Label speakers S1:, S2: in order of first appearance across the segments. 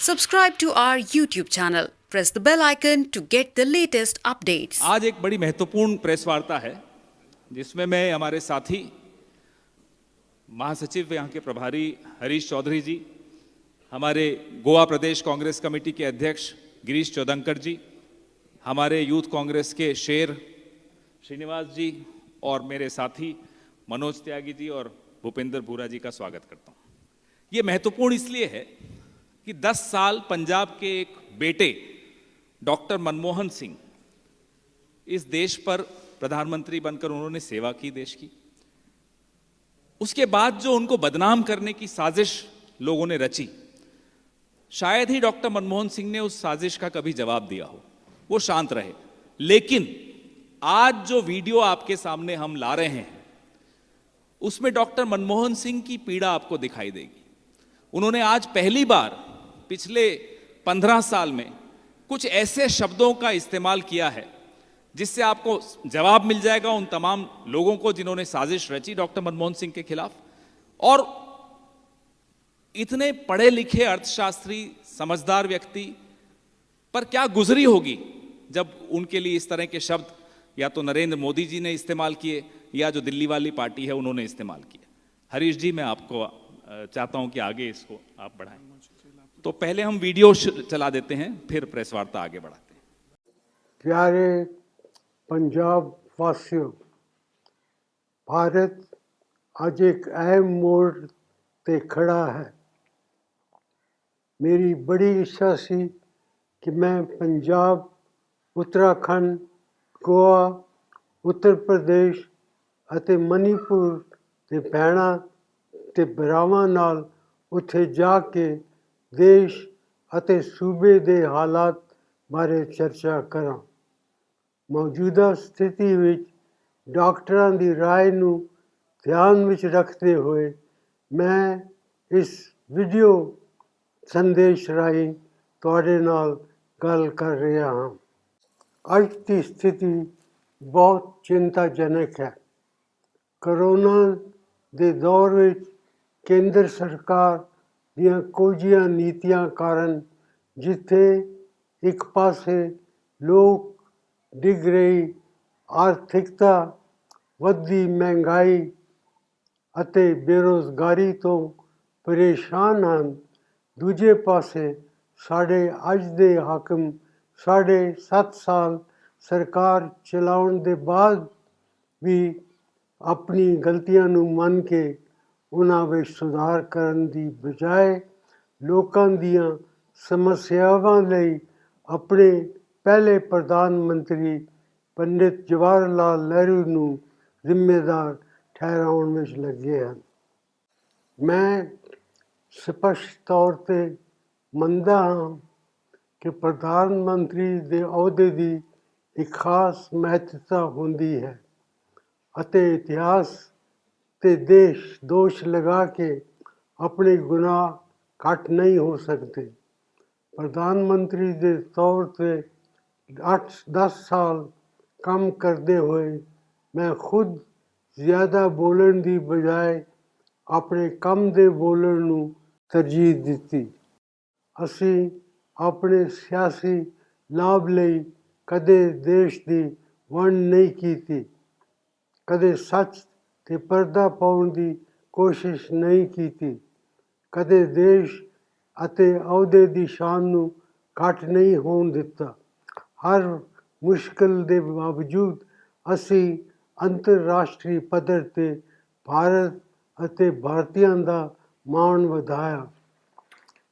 S1: Subscribe to our YouTube channel. Press the bell icon to get the latest updates.
S2: आज एक बड़ी महत्वपूर्ण press वार्ता है जिसमें मैं हमारे साथी महासचिव यहाँ के प्रभारी हरीश चौधरी जी, हमारे गोवा प्रदेश कांग्रेस कमेटी के अध्यक्ष गिरीश चौदंकर जी, हमारे यूथ कांग्रेस के शेर श्रीनिवास जी और मेरे साथी मनोज त्यागी जी और भूपेंद्र भूरा जी का स्वागत करता हूँ। ये महत्वपूर्ण इसलिए है कि 10 साल पंजाब के एक बेटे डॉक्टर मनमोहन सिंह इस देश पर प्रधानमंत्री बनकर उन्होंने सेवा की देश की। उसके बाद जो उनको बदनाम करने की साजिश लोगों ने रची, शायद ही डॉक्टर मनमोहन सिंह ने उस साजिश का कभी जवाब दिया हो, वो शांत रहे। लेकिन आज जो वीडियो आपके सामने हम ला रहे हैं उसमें डॉक्टर मनमोहन सिंह की पीड़ा आपको दिखाई देगी। उन्होंने आज पहली बार पिछले 15 साल में कुछ ऐसे शब्दों का इस्तेमाल किया है जिससे आपको जवाब मिल जाएगा उन तमाम लोगों को जिन्होंने साजिश रची डॉक्टर मनमोहन सिंह के खिलाफ। और इतने पढ़े लिखे अर्थशास्त्री समझदार व्यक्ति पर क्या गुजरी होगी जब उनके लिए इस तरह के शब्द या तो नरेंद्र मोदी जी ने इस्तेमाल किए या जो दिल्ली वाली पार्टी है उन्होंने इस्तेमाल किए। हरीश जी, मैं आपको चाहता हूं कि आगे इसको आप बढ़ाएं। तो पहले हम वीडियो चला देते हैं, फिर प्रेस वार्ता आगे बढ़ाते हैं।
S3: प्यारे पंजाब वासियों, भारत आज एक अहम मोड़ ते खड़ा है। मेरी बड़ी इच्छा सी कि मैं पंजाब, उत्तराखंड, गोवा, उत्तर प्रदेश ਅਤੇ ਮਨੀਪੁਰ ਦੇ ਭੈਣਾਂ ਤੇ ਭਰਾਵਾਂ ਨਾਲ ਉੱਥੇ ਜਾ ਕੇ ਦੇਸ਼ ਅਤੇ ਸੂਬੇ ਦੇ ਹਾਲਾਤ ਬਾਰੇ ਚਰਚਾ ਕਰਾਂ। ਮੌਜੂਦਾ ਸਥਿਤੀ ਵਿੱਚ ਡਾਕਟਰਾਂ ਦੀ ਰਾਏ ਨੂੰ ਧਿਆਨ ਵਿੱਚ ਰੱਖਦੇ ਹੋਏ ਮੈਂ ਇਸ ਵੀਡੀਓ ਸੰਦੇਸ਼ ਰਾਹੀਂ ਤੁਹਾਡੇ ਨਾਲ ਗੱਲ ਕਰ ਰਿਹਾ ਹਾਂ। ਅੱਜ ਦੀ ਸਥਿਤੀ ਬਹੁਤ ਚਿੰਤਾਜਨਕ ਹੈ। ਕਰੋਨਾ ਦੇ ਦੌਰ ਵਿੱਚ ਕੇਂਦਰ ਸਰਕਾਰ ਦੀਆਂ ਕੋਝੀਆਂ ਨੀਤੀਆਂ ਕਾਰਨ ਜਿੱਥੇ ਇੱਕ ਪਾਸੇ ਲੋਕ ਡਿੱਗ ਰਹੀ ਆਰਥਿਕਤਾ, ਵੱਧਦੀ ਮਹਿੰਗਾਈ ਅਤੇ ਬੇਰੁਜ਼ਗਾਰੀ ਤੋਂ ਪਰੇਸ਼ਾਨ ਹਨ, ਦੂਜੇ ਪਾਸੇ ਸਾਡੇ ਅੱਜ ਦੇ ਹਾਕਮ 7.5 ਸਾਲ ਸਰਕਾਰ ਚਲਾਉਣ ਦੇ ਬਾਅਦ ਵੀ ਆਪਣੀ ਗਲਤੀਆਂ ਨੂੰ ਮੰਨ ਕੇ ਉਹਨਾਂ ਵਿੱਚ ਸੁਧਾਰ ਕਰਨ ਦੀ ਬਜਾਏ ਲੋਕਾਂ ਦੀਆਂ ਸਮੱਸਿਆਵਾਂ ਲਈ ਆਪਣੇ ਪਹਿਲੇ ਪ੍ਰਧਾਨ ਮੰਤਰੀ ਪੰਡਿਤ ਜਵਾਹਰ ਲਾਲ ਨਹਿਰੂ ਨੂੰ ਜ਼ਿੰਮੇਦਾਰ ਠਹਿਰਾਉਣ ਵਿੱਚ ਲੱਗੇ ਹਨ। ਮੈਂ ਸਪਸ਼ਟ ਤੌਰ 'ਤੇ ਮੰਨਦਾ ਹਾਂ ਕਿ ਪ੍ਰਧਾਨ ਮੰਤਰੀ ਦੇ ਅਹੁਦੇ ਦੀ ਇੱਕ ਖਾਸ ਮਹੱਤਤਾ ਹੁੰਦੀ ਹੈ ਅਤੇ ਇਤਿਹਾਸ ਤੇ ਦੇਸ਼ ਦੋਸ਼ ਲਗਾ ਕੇ ਆਪਣੇ ਗੁਨਾਹ ਘੱਟ ਨਹੀਂ ਹੋ ਸਕਦੇ। ਪ੍ਰਧਾਨ ਮੰਤਰੀ ਦੇ ਤੌਰ 'ਤੇ 8-10 ਸਾਲ ਕੰਮ ਕਰਦੇ ਹੋਏ ਮੈਂ ਖੁਦ ਜ਼ਿਆਦਾ ਬੋਲਣ ਦੀ ਬਜਾਏ ਆਪਣੇ ਕੰਮ ਦੇ ਬੋਲਣ ਨੂੰ ਤਰਜੀਹ ਦਿੱਤੀ। ਅਸੀਂ ਆਪਣੇ ਸਿਆਸੀ ਲਾਭ ਲਈ ਕਦੇ ਦੇਸ਼ ਦੀ ਵੰਡ ਨਹੀਂ ਕੀਤੀ, ਕਦੇ ਸੱਚ ਤੇ ਪਰਦਾ ਪਾਉਣ ਦੀ ਕੋਸ਼ਿਸ਼ ਨਹੀਂ ਕੀਤੀ, ਕਦੇ ਦੇਸ਼ ਅਤੇ ਅਹੁਦੇ ਦੀ ਸ਼ਾਨ ਨੂੰ ਘੱਟ ਨਹੀਂ ਹੋਣ ਦਿੱਤਾ। ਹਰ ਮੁਸ਼ਕਲ ਦੇ ਬਾਵਜੂਦ ਅਸੀਂ ਅੰਤਰਰਾਸ਼ਟਰੀ ਪੱਧਰ 'ਤੇ ਭਾਰਤ ਅਤੇ ਭਾਰਤੀਆਂ ਦਾ ਮਾਣ ਵਧਾਇਆ।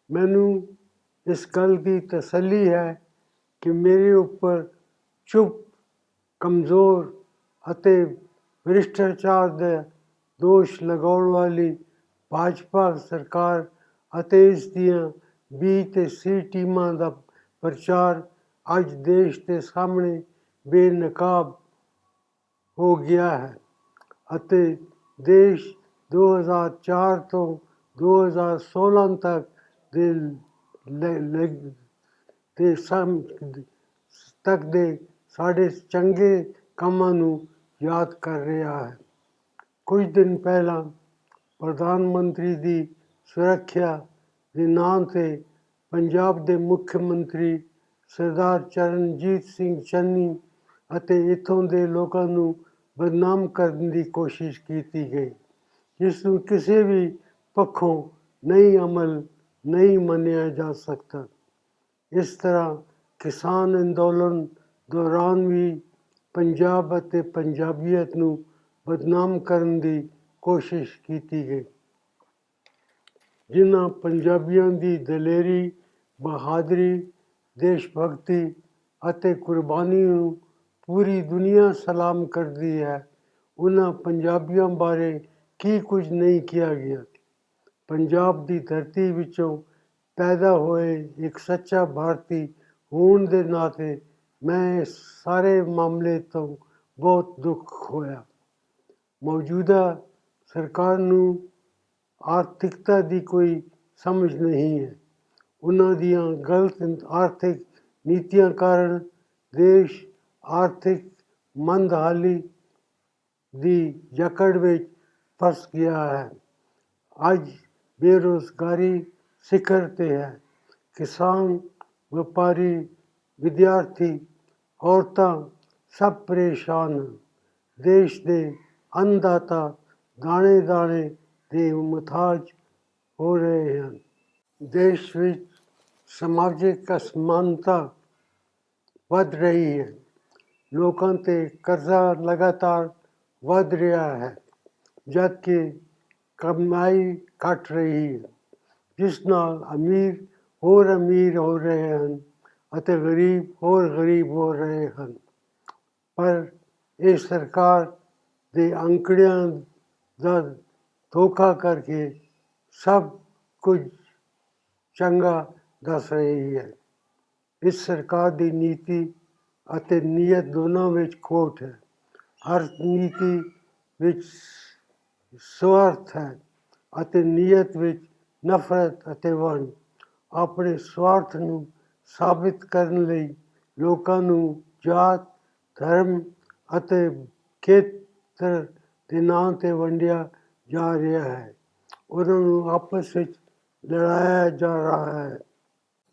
S3: ਮੈਨੂੰ ਇਸ ਗੱਲ ਦੀ ਤਸੱਲੀ ਹੈ ਕਿ ਮੇਰੇ ਉੱਪਰ ਚੁੱਪ, ਕਮਜ਼ੋਰ ਅਤੇ ਭ੍ਰਿਸ਼ਟਾਚਾਰ ਦੇ ਦੋਸ਼ ਲਗਾਉਣ ਵਾਲੀ ਭਾਜਪਾ ਸਰਕਾਰ ਅਤੇ ਇਸ ਦੀਆਂ B ਤੇ C ਟੀਮਾਂ ਦਾ ਪ੍ਰਚਾਰ ਅੱਜ ਦੇਸ਼ ਦੇ ਸਾਹਮਣੇ ਬੇਨਕਾਬ ਹੋ ਗਿਆ ਹੈ ਅਤੇ ਦੇਸ਼ 2004 ਤੋਂ 2016 ਤੱਕ ਦੇ ਸਾਡੇ ਚੰਗੇ ਕੰਮਾਂ ਨੂੰ ਯਾਦ ਕਰ ਰਿਹਾ ਹੈ। ਕੁਝ ਦਿਨ ਪਹਿਲਾਂ ਪ੍ਰਧਾਨ ਮੰਤਰੀ ਦੀ ਸੁਰੱਖਿਆ ਦੇ ਨਾਂ 'ਤੇ ਪੰਜਾਬ ਦੇ ਮੁੱਖ ਮੰਤਰੀ ਸਰਦਾਰ ਚਰਨਜੀਤ ਸਿੰਘ ਚੰਨੀ ਅਤੇ ਇੱਥੋਂ ਦੇ ਲੋਕਾਂ ਨੂੰ ਬਦਨਾਮ ਕਰਨ ਦੀ ਕੋਸ਼ਿਸ਼ ਕੀਤੀ ਗਈ, ਜਿਸ ਨੂੰ ਕਿਸੇ ਵੀ ਪੱਖੋਂ ਨਹੀਂ ਮੰਨਿਆ ਜਾ ਸਕਦਾ। ਇਸ ਤਰ੍ਹਾਂ ਕਿਸਾਨ ਅੰਦੋਲਨ ਦੌਰਾਨ ਵੀ ਪੰਜਾਬ ਅਤੇ ਪੰਜਾਬੀਅਤ ਨੂੰ ਬਦਨਾਮ ਕਰਨ ਦੀ ਕੋਸ਼ਿਸ਼ ਕੀਤੀ ਗਈ। ਜਿਨ੍ਹਾਂ ਪੰਜਾਬੀਆਂ ਦੀ ਦਲੇਰੀ, ਬਹਾਦਰੀ, ਦੇਸ਼ ਭਗਤੀ ਅਤੇ ਕੁਰਬਾਨੀ ਨੂੰ ਪੂਰੀ ਦੁਨੀਆ ਸਲਾਮ ਕਰਦੀ ਹੈ, ਉਹਨਾਂ ਪੰਜਾਬੀਆਂ ਬਾਰੇ ਕੀ ਕੁਝ ਨਹੀਂ ਕਿਹਾ ਗਿਆ। ਪੰਜਾਬ ਦੀ ਧਰਤੀ ਵਿੱਚੋਂ ਪੈਦਾ ਹੋਏ ਇੱਕ ਸੱਚਾ ਭਾਰਤੀ ਹੋਣ ਦੇ ਨਾਤੇ ਮੈਂ ਇਸ ਸਾਰੇ ਮਾਮਲੇ ਤੋਂ ਬਹੁਤ ਦੁੱਖ ਹੋਇਆ। ਮੌਜੂਦਾ ਸਰਕਾਰ ਨੂੰ ਆਰਥਿਕਤਾ ਦੀ ਕੋਈ ਸਮਝ ਨਹੀਂ ਹੈ। ਉਹਨਾਂ ਦੀਆਂ ਗਲਤ ਆਰਥਿਕ ਨੀਤੀਆਂ ਕਾਰਨ ਦੇਸ਼ ਆਰਥਿਕ ਮੰਦਹਾਲੀ ਦੀ ਜਕੜ ਵਿੱਚ ਫਸ ਗਿਆ ਹੈ। ਅੱਜ ਬੇਰੁਜ਼ਗਾਰੀ ਸਿਖਰ 'ਤੇ ਹੈ। ਕਿਸਾਨ, ਵਪਾਰੀ, ਵਿਦਿਆਰਥੀ, ਔਰਤਾਂ ਸਭ ਪਰੇਸ਼ਾਨ ਹਨ। ਦੇਸ਼ ਦੇ ਅੰਨਦਾਤਾ ਦਾਣੇ ਦਾਣੇ ਦੇ ਮੁਹਤਾਜ ਹੋ ਰਹੇ ਹਨ। ਦੇਸ਼ ਵਿੱਚ ਸਮਾਜਿਕ ਅਸਮਾਨਤਾ ਵੱਧ ਰਹੀ ਹੈ। ਲੋਕਾਂ 'ਤੇ ਕਰਜ਼ਾ ਲਗਾਤਾਰ ਵੱਧ ਰਿਹਾ ਹੈ, ਜਦ ਕਿ ਕਮਾਈ ਘਟ ਰਹੀ ਹੈ, ਜਿਸ ਨਾਲ ਅਮੀਰ ਹੋ ਰਹੇ ਹਨ ਅਤੇ ਗਰੀਬ ਹੋ ਰਹੇ ਹਨ। ਪਰ ਇਹ ਸਰਕਾਰ ਦੇ ਅੰਕੜਿਆਂ ਦਾ ਧੋਖਾ ਕਰਕੇ ਸਭ ਕੁਝ ਚੰਗਾ ਦੱਸ ਰਹੀ ਹੈ। ਇਸ ਸਰਕਾਰ ਦੀ ਨੀਤੀ ਅਤੇ ਨੀਅਤ ਦੋਨਾਂ ਵਿੱਚ ਖੋਟ ਹੈ। ਹਰ ਨੀਤੀ ਵਿੱਚ ਸਵਾਰਥ ਹੈ ਅਤੇ ਨੀਅਤ ਵਿੱਚ ਨਫ਼ਰਤ ਅਤੇ ਵੰਡ। ਆਪਣੇ ਸਵਾਰਥ ਨੂੰ ਸਾਬਿਤ ਕਰਨ ਲਈ ਲੋਕਾਂ ਨੂੰ ਜਾਤ, ਧਰਮ ਅਤੇ ਖੇਤਰ ਦੇ ਨਾਂ 'ਤੇ ਵੰਡਿਆ ਜਾ ਰਿਹਾ ਹੈ। ਉਹਨਾਂ ਨੂੰ ਆਪਸ ਵਿੱਚ ਲੜਾਇਆ ਜਾ ਰਿਹਾ ਹੈ।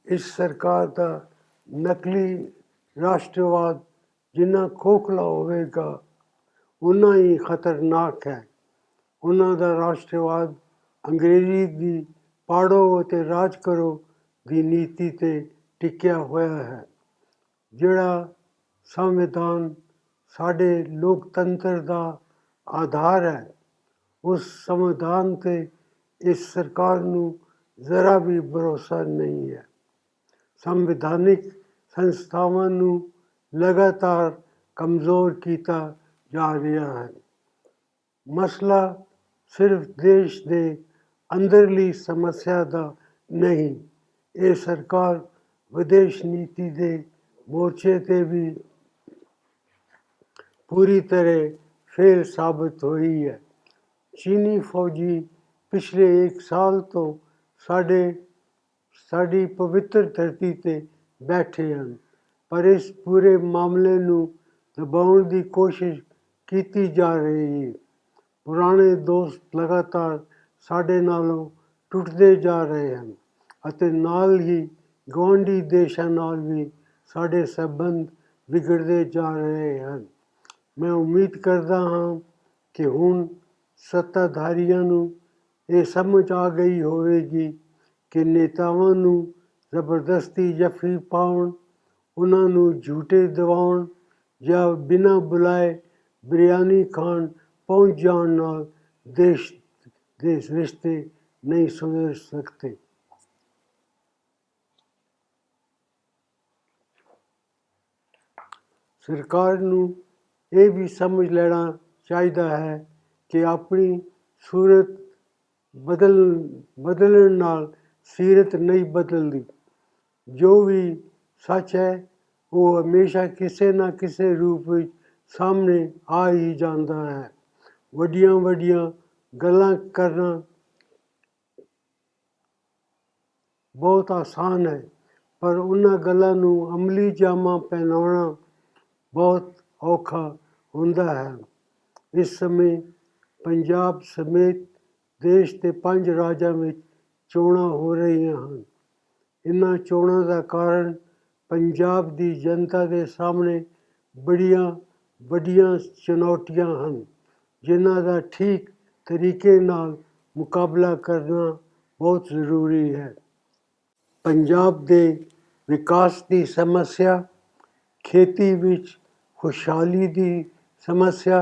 S3: ਇਸ ਸਰਕਾਰ ਦਾ ਨਕਲੀ ਰਾਸ਼ਟਰਵਾਦ ਜਿੰਨਾ ਖੋਖਲਾ ਹੋਵੇਗਾ, ਉਨਾ ਹੀ ਖਤਰਨਾਕ ਹੈ। ਉਹਨਾਂ ਦਾ ਰਾਸ਼ਟਰਵਾਦ ਅੰਗਰੇਜ਼ੀ ਦੀ ਪਾੜੋ ਅਤੇ ਰਾਜ ਕਰੋ ਦੀ ਨੀਤੀ 'ਤੇ ਟਿਕਿਆ ਹੋਇਆ ਹੈ। ਜਿਹੜਾ ਸੰਵਿਧਾਨ ਸਾਡੇ ਲੋਕਤੰਤਰ ਦਾ ਆਧਾਰ ਹੈ, ਉਸ ਸੰਵਿਧਾਨ 'ਤੇ ਇਸ ਸਰਕਾਰ ਨੂੰ ਜ਼ਰਾ ਵੀ ਭਰੋਸਾ ਨਹੀਂ ਹੈ। ਸੰਵਿਧਾਨਿਕ ਸੰਸਥਾਵਾਂ ਨੂੰ ਲਗਾਤਾਰ ਕਮਜ਼ੋਰ ਕੀਤਾ ਜਾ ਰਿਹਾ ਹੈ। ਮਸਲਾ ਸਿਰਫ ਦੇਸ਼ ਦੇ ਅੰਦਰਲੀ ਸਮੱਸਿਆ ਦਾ ਨਹੀਂ, ਇਹ ਸਰਕਾਰ ਵਿਦੇਸ਼ ਨੀਤੀ ਦੇ ਮੋਰਚੇ 'ਤੇ ਵੀ ਪੂਰੀ ਤਰ੍ਹਾਂ ਫੇਲ ਸਾਬਤ ਹੋਈ ਹੈ। ਚੀਨੀ ਫੌਜੀ ਪਿਛਲੇ 1 ਸਾਲ ਤੋਂ ਸਾਡੀ ਪਵਿੱਤਰ ਧਰਤੀ 'ਤੇ ਬੈਠੇ ਹਨ, ਪਰ ਇਸ ਪੂਰੇ ਮਾਮਲੇ ਨੂੰ ਦਬਾਉਣ ਦੀ ਕੋਸ਼ਿਸ਼ ਕੀਤੀ ਜਾ ਰਹੀ ਹੈ। ਪੁਰਾਣੇ ਦੋਸਤ ਲਗਾਤਾਰ ਸਾਡੇ ਨਾਲੋਂ ਟੁੱਟਦੇ ਜਾ ਰਹੇ ਹਨ ਅਤੇ ਨਾਲ ਹੀ ਗੁਆਂਢੀ ਦੇਸ਼ਾਂ ਨਾਲ ਵੀ ਸਾਡੇ ਸੰਬੰਧ ਵਿਗੜਦੇ ਜਾ ਰਹੇ ਹਨ। ਮੈਂ ਉਮੀਦ ਕਰਦਾ ਹਾਂ ਕਿ ਹੁਣ ਸੱਤਾਧਾਰੀਆਂ ਨੂੰ ਇਹ ਸਮਝ ਆ ਗਈ ਹੋਵੇਗੀ ਕਿ ਨੇਤਾਵਾਂ ਨੂੰ ਜ਼ਬਰਦਸਤੀ ਜੱਫੀ ਪਾਉਣ, ਉਹਨਾਂ ਨੂੰ ਝੂਠੇ ਦਿਵਾਉਣ ਜਾਂ ਬਿਨਾਂ ਬੁਲਾਏ ਬਿਰਿਆਨੀ ਖਾਣ ਪਹੁੰਚ ਜਾਣ ਨਾਲ ਦੇਸ਼ ਦੇ ਰਿਸ਼ਤੇ ਨਹੀਂ ਸੁਧਰ ਸਕਦੇ। ਸਰਕਾਰ ਨੂੰ ਇਹ ਵੀ ਸਮਝ ਲੈਣਾ ਚਾਹੀਦਾ ਹੈ ਕਿ ਆਪਣੀ ਸੂਰਤ ਬਦਲਣ ਨਾਲ ਸੀਰਤ ਨਹੀਂ ਬਦਲਦੀ। ਜੋ ਵੀ ਸੱਚ ਹੈ ਉਹ ਹਮੇਸ਼ਾ ਕਿਸੇ ਨਾ ਕਿਸੇ ਰੂਪ ਵਿੱਚ ਸਾਹਮਣੇ ਆ ਹੀ ਜਾਂਦਾ ਹੈ। ਵੱਡੀਆਂ ਵੱਡੀਆਂ ਗੱਲਾਂ ਕਰਨਾ ਬਹੁਤ ਆਸਾਨ ਹੈ, ਪਰ ਉਹਨਾਂ ਗੱਲਾਂ ਨੂੰ ਅਮਲੀ ਜਾਮਾ ਪਹਿਨਾਉਣਾ ਬਹੁਤ ਔਖਾ ਹੁੰਦਾ ਹੈ। ਇਸ ਸਮੇਂ ਪੰਜਾਬ ਸਮੇਤ ਦੇਸ਼ ਦੇ 5 ਰਾਜਾਂ ਵਿੱਚ ਚੋਣਾਂ ਹੋ ਰਹੀਆਂ ਹਨ। इन्हां चोਣਾਂ ਦਾ ਕਾਰਨ ਪੰਜਾਬ ਦੀ ਜਨਤਾ ਦੇ ਸਾਹਮਣੇ ਵੱਡੀਆਂ ਚੁਣੌਤੀਆਂ ਹਨ ਜਿਨ੍ਹਾਂ ਦਾ ਠੀਕ ਤਰੀਕੇ ਨਾਲ ਮੁਕਾਬਲਾ ਕਰਨਾ ਬਹੁਤ ਜ਼ਰੂਰੀ ਹੈ। ਪੰਜਾਬ ਦੇ ਵਿਕਾਸ ਦੀ ਸਮੱਸਿਆ, ਖੇਤੀ ਵਿੱਚ ਖੁਸ਼ਹਾਲੀ ਦੀ ਸਮੱਸਿਆ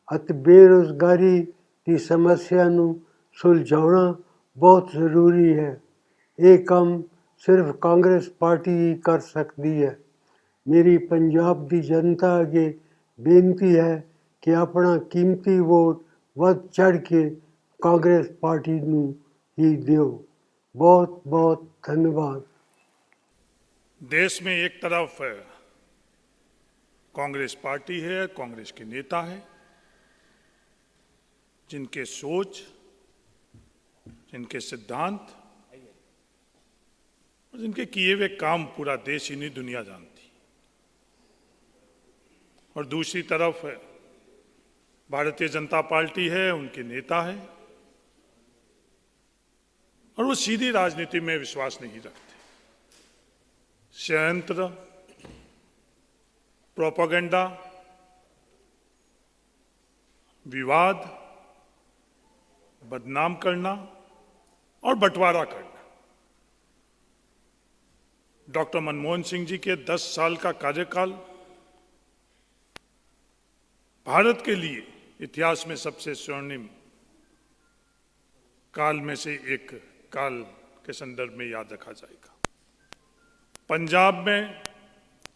S3: ਅਤੇ ਬੇਰੁਜ਼ਗਾਰੀ ਦੀ ਸਮੱਸਿਆ ਨੂੰ ਸੁਲਝਾਉਣਾ ਬਹੁਤ ਜ਼ਰੂਰੀ ਹੈ। ਇਹ ਕੰਮ ਸਿਰਫ ਕਾਂਗਰਸ ਪਾਰਟੀ ਹੀ ਕਰ ਸਕਦੀ ਹੈ। ਮੇਰੀ ਪੰਜਾਬ ਦੀ ਜਨਤਾ ਅੱਗੇ ਬੇਨਤੀ ਹੈ ਕਿ ਆਪਣਾ ਕੀਮਤੀ ਵੋਟ ਵੱਧ ਚੜ੍ਹ ਕੇ ਕਾਂਗਰਸ ਪਾਰਟੀ ਨੂੰ ही दियो। बहुत बहुत धन्यवाद।
S4: देश में एक तरफ कांग्रेस पार्टी है, कांग्रेस के नेता है जिनके सोच, जिनके सिद्धांत और जिनके किए हुए काम पूरा देश ही नहीं दुनिया जानती, और दूसरी तरफ भारतीय जनता पार्टी है, उनके नेता है और वो सीधी राजनीति में विश्वास नहीं रखते। षड्यंत्र, प्रोपेगेंडा, विवाद, बदनाम करना और बंटवारा करना। डॉक्टर मनमोहन सिंह जी के 10 साल का कार्यकाल भारत के लिए इतिहास में सबसे स्वर्णिम काल में से एक काल के संदर्भ में याद रखा जाएगा। पंजाब में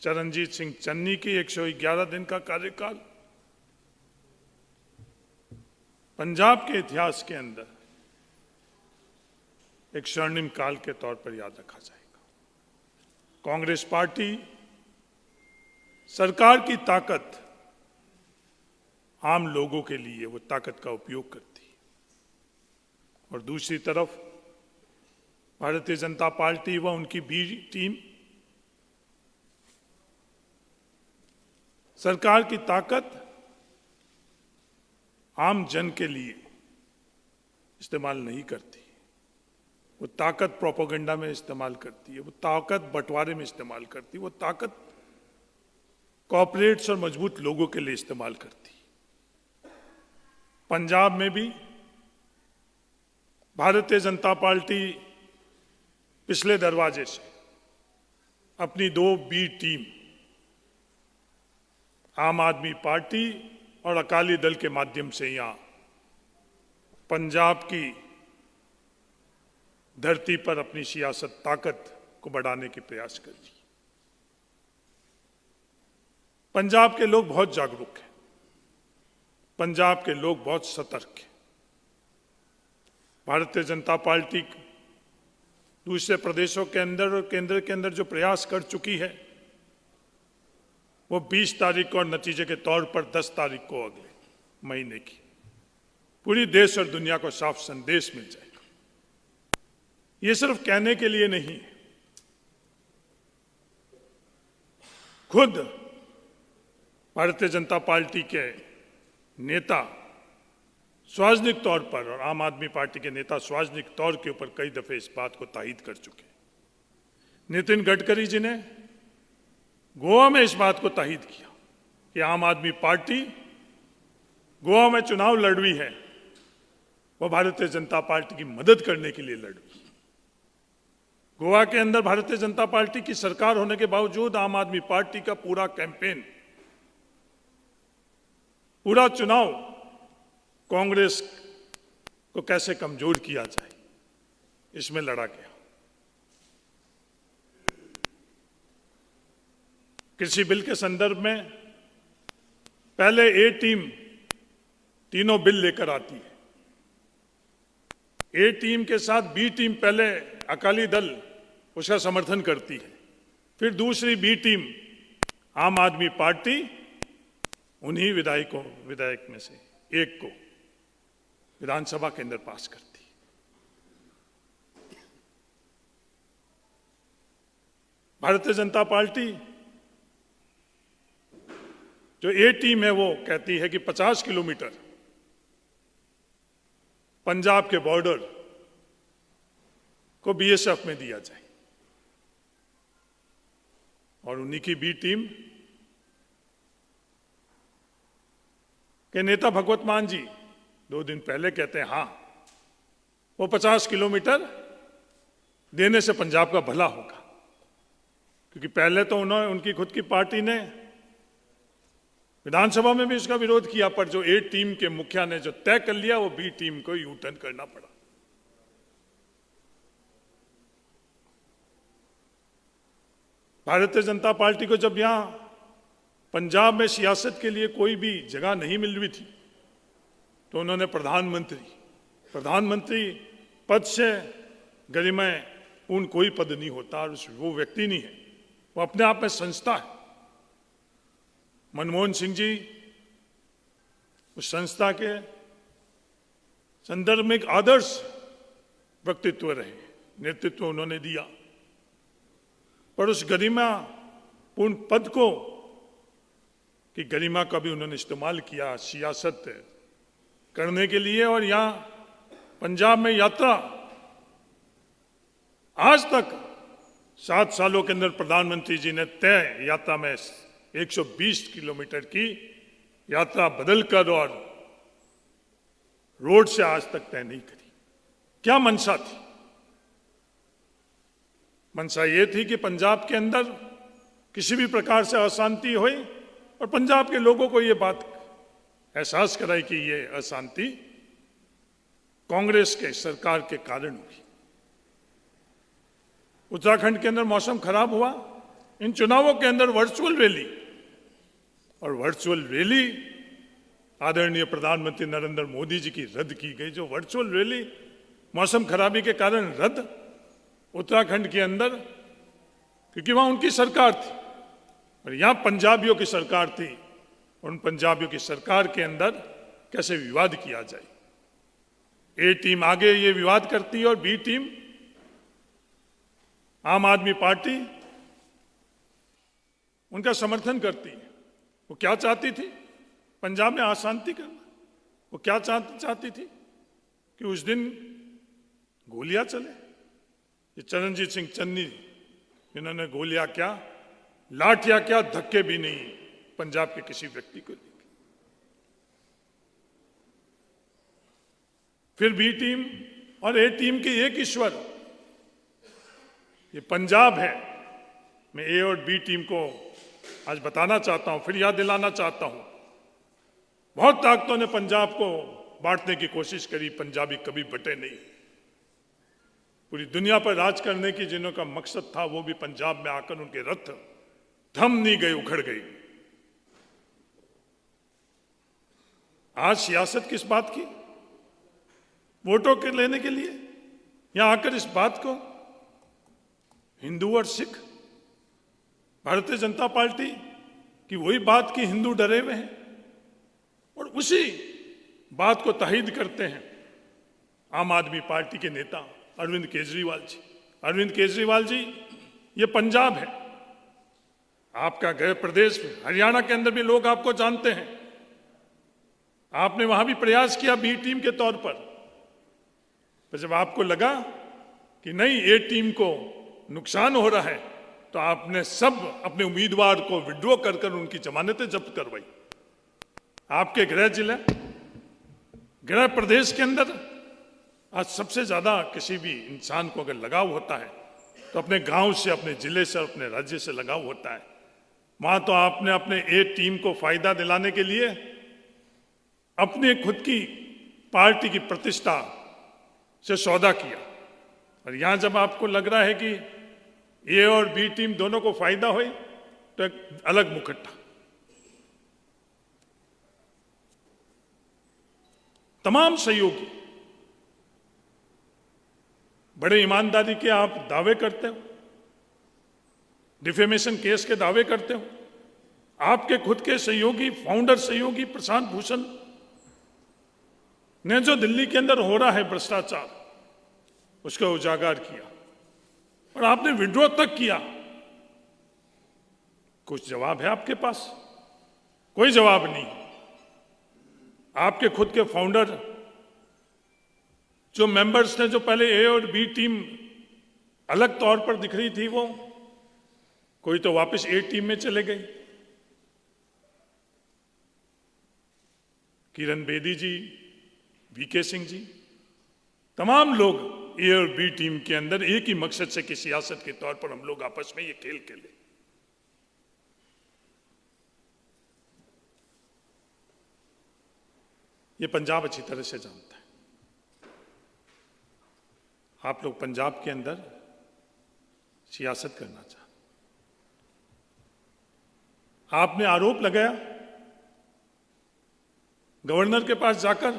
S4: चरणजीत सिंह चन्नी की 111 दिन का कार्यकाल पंजाब के इतिहास के अंदर एक स्वर्णिम काल के तौर पर याद रखा जाएगा। कांग्रेस पार्टी सरकार की ताकत आम लोगों के लिए वो ताकत का उपयोग करती है, और दूसरी तरफ भारतीय जनता पार्टी व उनकी बी टीम सरकार की ताकत आम जन के लिए इस्तेमाल नहीं करती। वो ताकत प्रोपेगेंडा में इस्तेमाल करती है, वो ताकत बंटवारे में इस्तेमाल करती है, वो ताकत कॉर्पोरेट्स और मजबूत लोगों के लिए इस्तेमाल करती है। पंजाब में भी भारतीय जनता पार्टी पिछले दरवाजे से अपनी 2 बी टीम आम आदमी पार्टी और अकाली दल के माध्यम से यहां पंजाब की धरती पर अपनी सियासत ताकत को बढ़ाने के प्रयास कर रही। पंजाब के लोग बहुत जागरूक हैं, पंजाब के लोग बहुत सतर्क हैं। भारतीय जनता पार्टी दूसरे प्रदेशों के अंदर और केंद्र के अंदर जो प्रयास कर चुकी है, वो 20 तारीख को और नतीजे के तौर पर 10 तारीख को अगले महीने की पूरी देश और दुनिया को साफ संदेश मिल जाएगा। ये सिर्फ कहने के लिए नहीं, खुद भारतीय जनता पार्टी के नेता सार्वजनिक तौर पर और आम आदमी पार्टी के नेता सार्वजनिक तौर के ऊपर कई दफे इस बात को तायीद कर चुके हैं। नितिन गडकरी जी ने गोवा में इस बात को तायीद किया कि आम आदमी पार्टी गोवा में चुनाव लड़ रही है, वो भारतीय जनता पार्टी की मदद करने के लिए लड़ रही है। गोवा के अंदर भारतीय जनता पार्टी की सरकार होने के बावजूद आम आदमी पार्टी का पूरा कैंपेन, पूरा चुनाव कांग्रेस को कैसे कमजोर किया जाए, इसमें लड़ा गया। कृषि बिल के संदर्भ में पहले ए टीम तीनों बिल लेकर आती है। ए टीम के साथ बी टीम, पहले अकाली दल उसका समर्थन करती है, फिर दूसरी बी टीम आम आदमी पार्टी उन्हीं विधायक में से एक को विधानसभा के अंदर पास करती है। भारतीय जनता पार्टी जो ए टीम है वो कहती है कि 50 किलोमीटर पंजाब के बॉर्डर को बीएसएफ में दिया जाए। और उन्हीं की बी टीम के नेता भगवत मान जी 2 दिन पहले कहते हैं हाँ, वो 50 किलोमीटर देने से पंजाब का भला होगा। क्योंकि पहले तो उनकी खुद की पार्टी ने विधानसभा में भी इसका विरोध किया, पर जो ए टीम के मुखिया ने जो तय कर लिया वो बी टीम को यू टर्न करना पड़ा। भारतीय जनता पार्टी को जब यहां पंजाब में सियासत के लिए कोई भी जगह नहीं मिल रही थी तो उन्होंने प्रधानमंत्री पद से गरिमापूर्ण कोई पद नहीं होता और वो व्यक्ति नहीं है, वो अपने आप में संस्था है। मनमोहन सिंह जी उस संस्था के संदर्भ में एक आदर्श व्यक्तित्व रहे, नेतृत्व उन्होंने दिया, पर उस गरिमापूर्ण पद को की गरिमा का भी उन्होंने इस्तेमाल किया सियासत करने के लिए। और यहां पंजाब में यात्रा आज तक 7 सालों के अंदर प्रधानमंत्री जी ने तय यात्रा में 120 किलोमीटर की यात्रा बदलकर और रोड से आज तक तय नहीं करी। क्या मंशा थी? मंशा ये थी कि पंजाब के अंदर किसी भी प्रकार से अशांति हुई और पंजाब के लोगों को ये बात एहसास कराई कि ये अशांति कांग्रेस के सरकार के कारण हुई। उत्तराखंड के अंदर मौसम खराब हुआ, इन चुनावों के अंदर वर्चुअल रैली, और वर्चुअल रैली आदरणीय प्रधानमंत्री नरेंद्र मोदी जी की रद्द की गई। जो वर्चुअल रैली मौसम खराबी के कारण रद्द उत्तराखंड के अंदर, क्योंकि वहां उनकी सरकार थी और यहां पंजाबियों की सरकार थी। उन पंजाबियों की सरकार के अंदर कैसे विवाद किया जाए? ए टीम आगे ये विवाद करती है और बी टीम आम आदमी पार्टी उनका समर्थन करती है। वो क्या चाहती थी? पंजाब में अशांति करना। वो क्या चाहती थी? कि उस दिन गोलियां चले। ये चरणजीत सिंह चन्नी, इन्होंने गोलियां क्या, लाठियां क्या, धक्के भी नहीं पंजाब के किसी व्यक्ति को देखे। फिर बी टीम और ए टीम के एक ईश्वर, ये पंजाब है। मैं ए और बी टीम को आज बताना चाहता हूं, फिर याद दिलाना चाहता हूं। बहुत ताकतों ने पंजाब को बांटने की कोशिश करी, पंजाबी कभी बटे नहीं। पूरी दुनिया पर राज करने की जिनका मकसद था वो भी पंजाब में आकर उनके रथ थम नहीं गए, उखड़ गए। आज सियासत किस बात की? वोटों के लेने के लिए? यहां आकर इस बात को हिंदू और सिख, भारतीय जनता पार्टी की वही बात की हिंदू डरे हुए हैं और उसी बात को ताहीद करते हैं आम आदमी पार्टी के नेता अरविंद केजरीवाल जी। अरविंद केजरीवाल जी, ये पंजाब है, आपका गृह प्रदेश हरियाणा के अंदर भी लोग आपको जानते हैं। आपने वहां भी प्रयास किया बी टीम के तौर पर जब आपको लगा कि नहीं ए टीम को नुकसान हो रहा है तो आपने सब अपने उम्मीदवार को विड्रॉ कर कर उनकी जमानतें जब्त करवाई। आपके गृह जिले, गृह प्रदेश के अंदर आज सबसे ज्यादा किसी भी इंसान को अगर लगाव होता है तो अपने गांव से, अपने जिले से, अपने राज्य से लगाव होता है। वहां तो आपने अपने ए टीम को फायदा दिलाने के लिए अपने खुद की पार्टी की प्रतिष्ठा से सौदा किया। और यहां जब आपको लग रहा है कि ए और बी टीम दोनों को फायदा हो तो एक अलग मुखट्टा। तमाम सहयोगी बड़े ईमानदारी के आप दावे करते हो, डिफेमेशन केस के दावे करते हो। आपके खुद के सहयोगी, फाउंडर सहयोगी प्रशांत भूषण ने जो दिल्ली के अंदर हो रहा है भ्रष्टाचार, उसका उजागर किया और आपने विड्रॉ तक किया। कुछ जवाब है आपके पास? कोई जवाब नहीं। आपके खुद के फाउंडर जो मेंबर्स थे, जो पहले ए और बी टीम अलग तौर पर दिख रही थी, वो कोई तो वापस ए टीम में चले गए। किरण बेदी जी, वीके सिंह जी, तमाम लोग ए और बी टीम के अंदर एक ही मकसद से कि सियासत के तौर पर हम लोग आपस में ये खेल खेले। ये पंजाब अच्छी तरह से जानता है। आप लोग पंजाब के अंदर सियासत करना चाहते, आपने आरोप लगाया गवर्नर के पास जाकर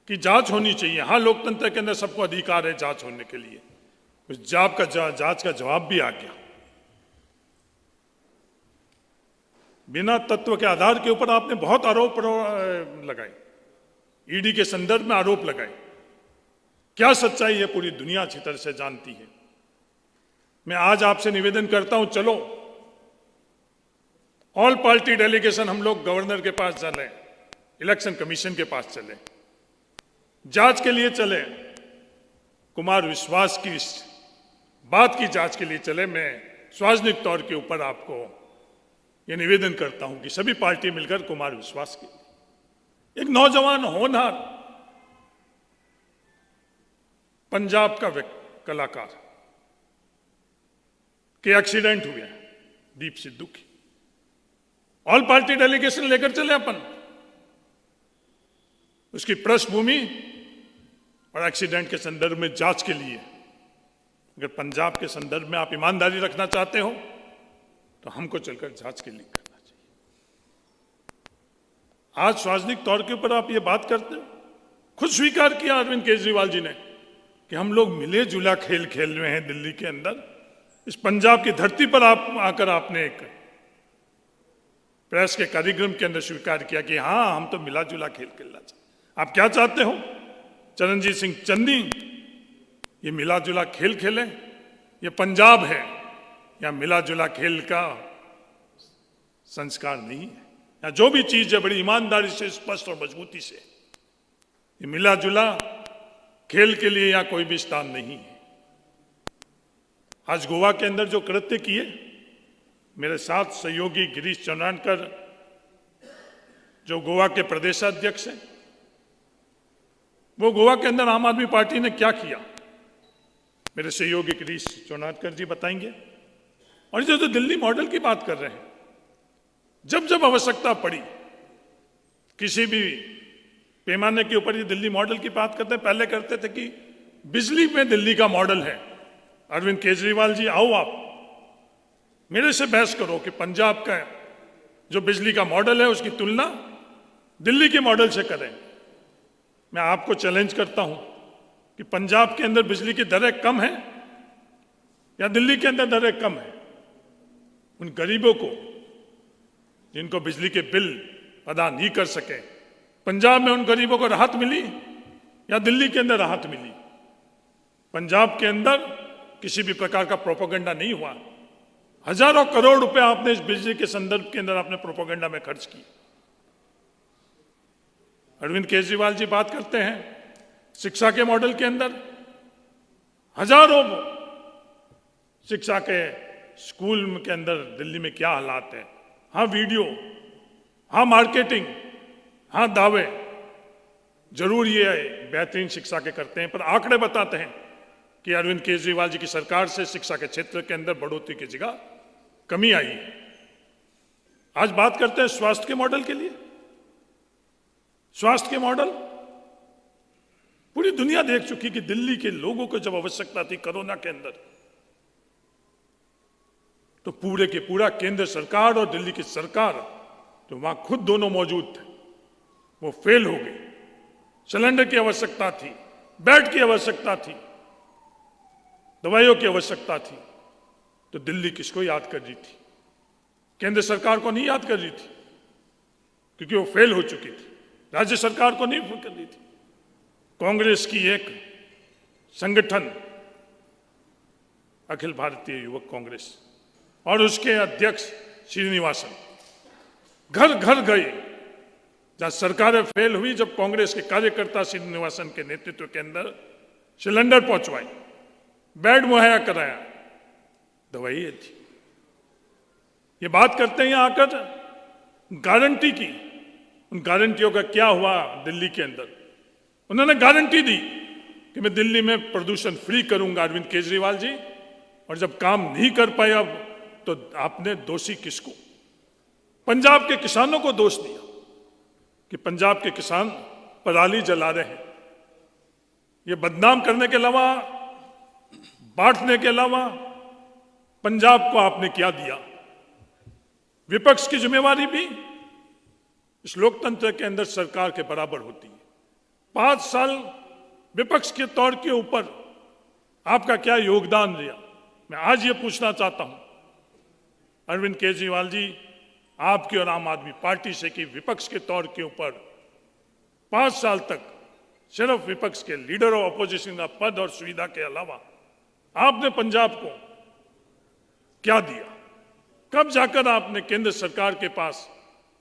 S4: कि जांच होनी चाहिए। हां, लोकतंत्र के अंदर सबको अधिकार है जांच होने के लिए। उस जांच का जवाब भी आ गया। बिना तत्व के आधार के ऊपर आपने बहुत आरोप लगाए, ईडी के संदर्भ में आरोप लगाए। क्या सच्चाई है पूरी दुनिया अच्छी तरह से जानती है। मैं आज आपसे निवेदन करता हूं, चलो ऑल पार्टी डेलीगेशन हम लोग गवर्नर के पास चले, इलेक्शन कमीशन के पास चले, जांच के लिए चले, कुमार विश्वास की इस बात की जांच के लिए चले। मैं सार्वजनिक तौर के ऊपर आपको यह निवेदन करता हूं कि सभी पार्टी मिलकर कुमार विश्वास की, एक नौजवान होनहार पंजाब का कलाकार के एक्सीडेंट हुए, दीप सिद्धू की, ऑल पार्टी डेलीगेशन लेकर चले अपन, उसकी पृष्ठभूमि और एक्सीडेंट के संदर्भ में जांच के लिए। अगर पंजाब के संदर्भ में आप ईमानदारी रखना चाहते हो तो हमको चलकर जांच के लिए करना चाहिए। आज सार्वजनिक तौर के ऊपर आप ये बात करते हो, खुद स्वीकार किया अरविंद केजरीवाल जी ने कि हम लोग मिले जुला खेल खेल रहे हैं दिल्ली के अंदर। इस पंजाब की धरती पर आप आकर आपने एक प्रेस के कार्यक्रम के अंदर स्वीकार किया कि हां, हम तो मिला जुला खेल खेलना चाहते। आप क्या चाहते हो, चरणजीत सिंह चन्नी ये मिला जुला खेल खेले? ये पंजाब है, या मिला जुला खेल का संस्कार नहीं है। या जो भी चीज है बड़ी ईमानदारी से, स्पष्ट और मजबूती से, ये मिला जुला खेल के लिए यहाँ कोई भी स्थान नहीं है। आज गोवा के अंदर जो कृत्य किए, मेरे साथ सहयोगी गिरीश चौनानकर जो गोवा के प्रदेशाध्यक्ष हैं, वो गोवा के अंदर आम आदमी पार्टी ने क्या किया, मेरे सहयोगी गिरीश चौनानकर जी बताएंगे। और जो दिल्ली मॉडल की बात कर रहे हैं, जब जब आवश्यकता पड़ी किसी भी पैमाने के ऊपर ये दिल्ली मॉडल की बात करते हैं। पहले करते थे कि बिजली में दिल्ली का मॉडल है। अरविंद केजरीवाल जी, आओ आप मेरे से बहस करो कि पंजाब का जो बिजली का मॉडल है उसकी तुलना दिल्ली के मॉडल से करें। मैं आपको चैलेंज करता हूं कि पंजाब के अंदर बिजली की दरें कम है या दिल्ली के अंदर दरें कम है? उन गरीबों को जिनको बिजली के बिल अदा नहीं कर सके, पंजाब में उन गरीबों को राहत मिली या दिल्ली के अंदर राहत मिली? पंजाब के अंदर किसी भी प्रकार का प्रोपेगेंडा नहीं हुआ। हजारों करोड़ रुपए आपने इस बिजली के संदर्भ के अंदर अपने प्रोपेगेंडा में खर्च किए। अरविंद केजरीवाल जी बात करते हैं शिक्षा के मॉडल के अंदर, हजारों शिक्षा के स्कूल के अंदर दिल्ली में क्या हालात है। हाँ वीडियो, हाँ मार्केटिंग, हाँ दावे, जरूर ये बेहतरीन शिक्षा के करते हैं, पर आंकड़े बताते हैं कि अरविंद केजरीवाल जी की सरकार से शिक्षा के क्षेत्र के अंदर बढ़ोतरी की जगह कमी आई है। आज बात करते हैं स्वास्थ्य के मॉडल के लिए। स्वास्थ्य के मॉडल पूरी दुनिया देख चुकी कि दिल्ली के लोगों को जब आवश्यकता थी कोरोना के अंदर, तो पूरे के पूरा केंद्र सरकार और दिल्ली की सरकार, तो वहां खुद दोनों मौजूद थे, वो फेल हो गई। सिलेंडर की आवश्यकता थी, बेड की आवश्यकता थी, दवाइयों की आवश्यकता थी, तो दिल्ली किसको याद कर रही थी? केंद्र सरकार को नहीं याद कर रही थी, क्योंकि वो फेल हो चुकी थी। राज्य सरकार को नहीं कर रही थी। कांग्रेस की एक संगठन अखिल भारतीय युवक कांग्रेस और उसके अध्यक्ष श्रीनिवासन घर घर गए जहां सरकारें फेल हुई, जब कांग्रेस के कार्यकर्ता श्रीनिवासन के नेतृत्व के अंदर सिलेंडर पहुंचवाई, बेड मुहैया कराया, दवाई थी। ये बात करते हैं यहाँ आकर गारंटी की। उन गारंटियों का क्या हुआ दिल्ली के अंदर? उन्होंने गारंटी दी कि मैं दिल्ली में प्रदूषण फ्री करूंगा, अरविंद केजरीवाल जी, और जब काम नहीं कर पाए अब तो आपने दोषी किसको? पंजाब के किसानों को दोष दिया कि पंजाब के किसान पराली जला रहे हैं। ये बदनाम करने के अलावा, बांटने के अलावा पंजाब को आपने क्या दिया? विपक्ष की जिम्मेवारी भी इस लोकतंत्र के अंदर सरकार के बराबर होती है। 5 साल विपक्ष के तौर के ऊपर आपका क्या योगदान दिया? मैं आज ये पूछना चाहता हूं अरविंद केजरीवाल जी, आपकी और आम आदमी पार्टी से, कि विपक्ष के तौर के ऊपर 5 साल तक सिर्फ विपक्ष के लीडर ऑफ अपोजिशन का पद और सुविधा के अलावा आपने पंजाब को क्या दिया? कब जाकर आपने केंद्र सरकार के पास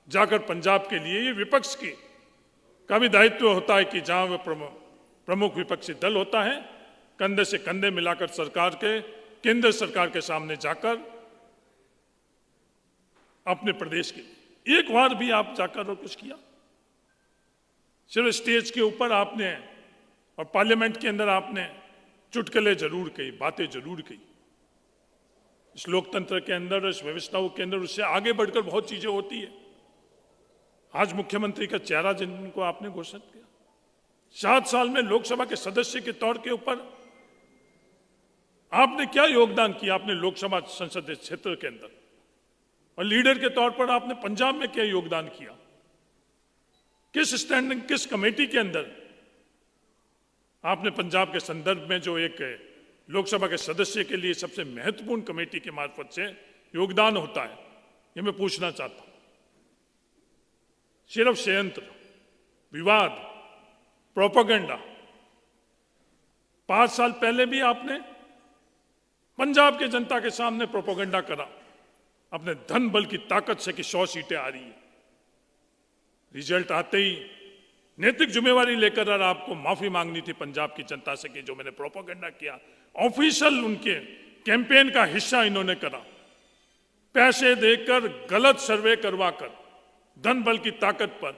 S4: जाकर पंजाब के लिए, ये विपक्ष की का भी दायित्व होता है कि जहां वह प्रमुख विपक्षी दल होता है, कंधे से कंधे मिलाकर सरकार के, केंद्र सरकार के सामने जाकर अपने प्रदेश के लिए एक बार भी आप जाकर और कुछ किया? सिर्फ स्टेज के ऊपर आपने और पार्लियामेंट के अंदर आपने चुटकुले जरूर कही, बातें जरूर कही। इस लोकतंत्र के अंदर, इस व्यवस्थाओं के अंदर उससे आगे बढ़कर बहुत चीजें होती है। आज मुख्यमंत्री का चेहरा जिनको आपने घोषित किया, 7 साल में लोकसभा के सदस्य के तौर के ऊपर आपने क्या योगदान किया अपने लोकसभा संसदीय क्षेत्र के अंदर? और लीडर के तौर पर आपने पंजाब में क्या योगदान किया? किस स्टैंडिंग, किस कमेटी के अंदर आपने पंजाब के संदर्भ में, जो एक लोकसभा के सदस्य के लिए सबसे महत्वपूर्ण कमेटी के मार्फत से योगदान होता है, ये मैं पूछना चाहता हूं। सिर्फ षड्यंत्र, विवाद, प्रोपेगेंडा। 5 साल पहले भी आपने पंजाब के जनता के सामने प्रोपेगेंडा करा अपने धन बल की ताकत से कि 100 सीटें आ रही है। रिजल्ट आते ही नैतिक जिम्मेवारी लेकर और आपको माफी मांगनी थी पंजाब की जनता से कि जो मैंने प्रोपेगेंडा किया, ऑफिशियल उनके कैंपेन का हिस्सा इन्होंने करा, पैसे देकर गलत सर्वे करवाकर धन बल की ताकत पर,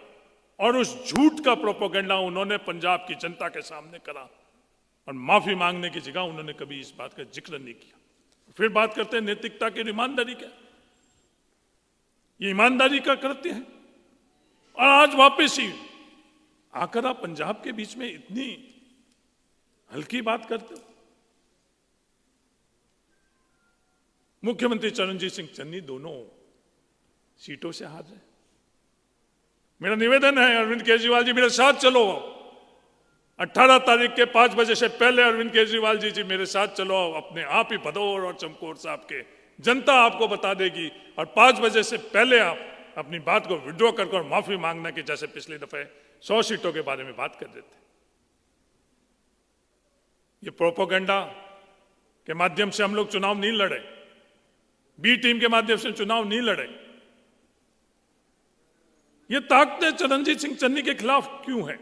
S4: और उस झूठ का प्रोपेगेंडा उन्होंने पंजाब की जनता के सामने करा, और माफी मांगने की जगह उन्होंने कभी इस बात का जिक्र नहीं किया। फिर बात करते हैं नैतिकता की, ईमानदारी का। ये ईमानदारी का कृत्य है, और आज वापस ही आकर आप पंजाब के बीच में इतनी हल्की बात करते हो। मुख्यमंत्री चरणजीत सिंह चन्नी दोनों सीटों से हार रहे। मेरा निवेदन है अरविंद केजरीवाल जी, मेरे साथ चलो। 18 तारीख के 5 बजे से पहले अरविंद केजरीवाल जी मेरे साथ चलो। अपने आप ही भदौर और चमकौर साहब के जनता आपको बता देगी, और 5 बजे से पहले आप अपनी बात को विड्रॉ कर माफी मांगना, कि जैसे पिछले दफे 100 सीटों के बारे में बात कर रहे थे। ये प्रोपेगेंडा के माध्यम से हम लोग चुनाव नहीं लड़े, बी टीम के माध्यम से चुनाव नहीं लड़े। ये ताकतें चरणजीत सिंह चन्नी के खिलाफ क्यों हैं,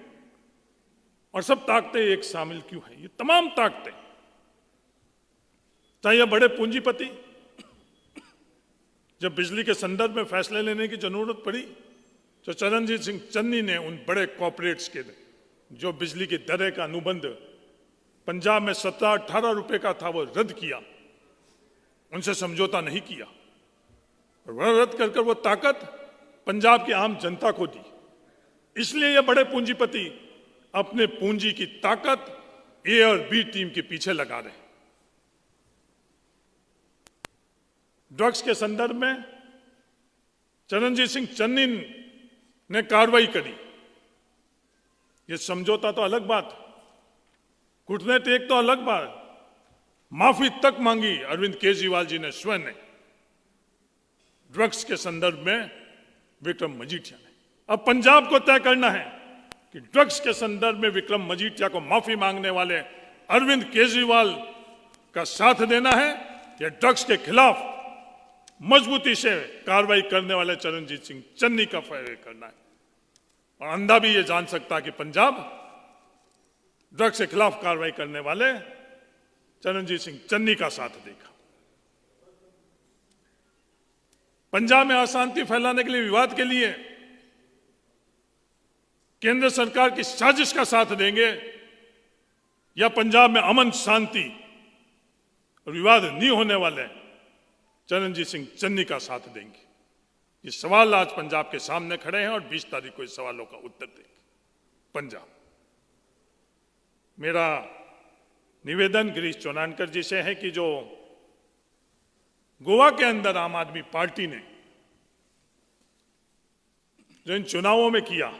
S4: और सब ताकतें एक शामिल क्यों हैं? ये तमाम ताकतें, चाहे बड़े पूंजीपति, जब बिजली के संदर्भ में फैसले लेने की जरूरत पड़ी तो चरणजीत सिंह चन्नी ने उन बड़े कॉर्पोरेट्स के जो बिजली की दरें का अनुबंध पंजाब में 17-18 रुपए का था, वो रद्द किया, उनसे समझौता नहीं किया, और वह रद्द कर वो ताकत पंजाब की आम जनता को दी। इसलिए ये बड़े पूंजीपति अपने पूंजी की ताकत ए और बी टीम के पीछे लगा रहे हैं। ड्रग्स के संदर्भ में चरणजीत सिंह चन्नी ने कार्रवाई करी, ये समझौता तो अलग बात, कूटनीति तो अलग बात, माफी तक मांगी अरविंद केजरीवाल जी ने स्वयं ने ड्रग्स के संदर्भ में विक्रम मजीठिया ने। अब पंजाब को तय करना है कि ड्रग्स के संदर्भ में विक्रम मजीठिया को माफी मांगने वाले अरविंद केजरीवाल का साथ देना है, या ड्रग्स के खिलाफ मजबूती से कार्रवाई करने वाले चरणजीत सिंह चन्नी का फायदा करना है। और अंधा भी ये जान सकता है कि पंजाब ड्रग्स के खिलाफ कार्रवाई करने वाले चरणजीत सिंह चन्नी का साथ देगा। पंजाब में अशांति फैलाने के लिए, विवाद के लिए केंद्र सरकार की साजिश का साथ देंगे या पंजाब में अमन, शांति और विवाद नहीं होने वाले चरणजीत सिंह चन्नी का साथ देंगे? ये सवाल आज पंजाब के सामने खड़े हैं और 20 तारीख को इस सवालों का उत्तर देंगे पंजाब। मेरा निवेदन गिरीश चोनानकर जी से है कि जो गोवा के अंदर आम आदमी पार्टी ने जो इन चुनावों में किया,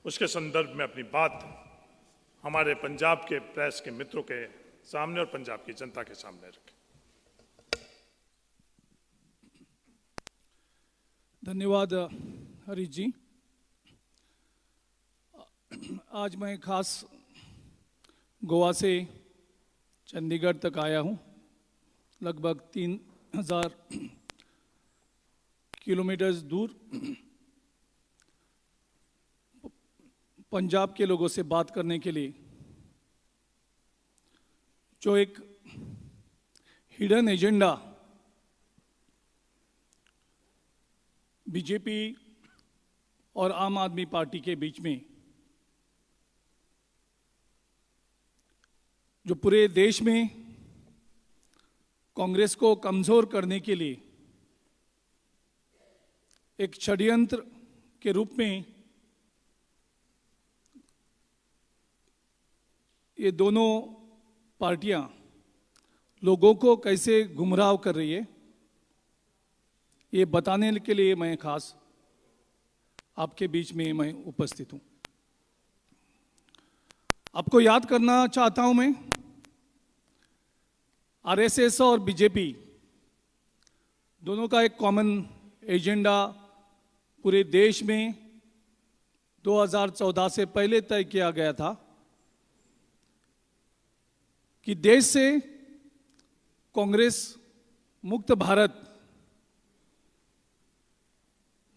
S4: उसके संदर्भ में अपनी बात हमारे पंजाब के प्रेस के मित्रों के सामने और पंजाब की जनता के सामने रखें।
S5: धन्यवाद हरीश जी। आज मैं खास गोवा से चंडीगढ़ तक आया हूं। लगभग 3000 किलोमीटर दूर पंजाब के लोगों से बात करने के लिए, जो एक हिडन एजेंडा बीजेपी और आम आदमी पार्टी के बीच में, जो पूरे देश में कांग्रेस को कमजोर करने के लिए एक षड्यंत्र के रूप में ये दोनों पार्टियां लोगों को कैसे गुमराह कर रही है, ये बताने के लिए मैं खास आपके बीच में मैं उपस्थित हूं। आपको याद करना चाहता हूं मैं, आरएसएस और बीजेपी दोनों का एक कॉमन एजेंडा पूरे देश में 2014 से पहले तय किया गया था कि देश से कांग्रेस मुक्त भारत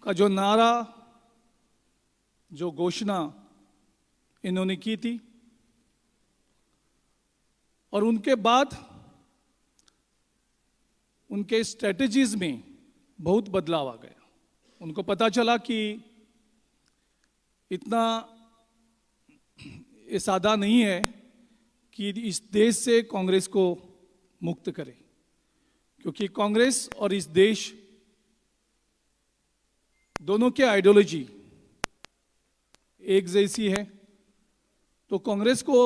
S5: का जो नारा, जो घोषणा इन्होंने की थी, और उनके बाद उनके स्ट्रेटजीज में बहुत बदलाव आ गया। उनको पता चला कि इतना ये सादा नहीं है कि इस देश से कांग्रेस को मुक्त करे, क्योंकि कांग्रेस और इस देश दोनों की आइडियोलॉजी एक जैसी है, तो कांग्रेस को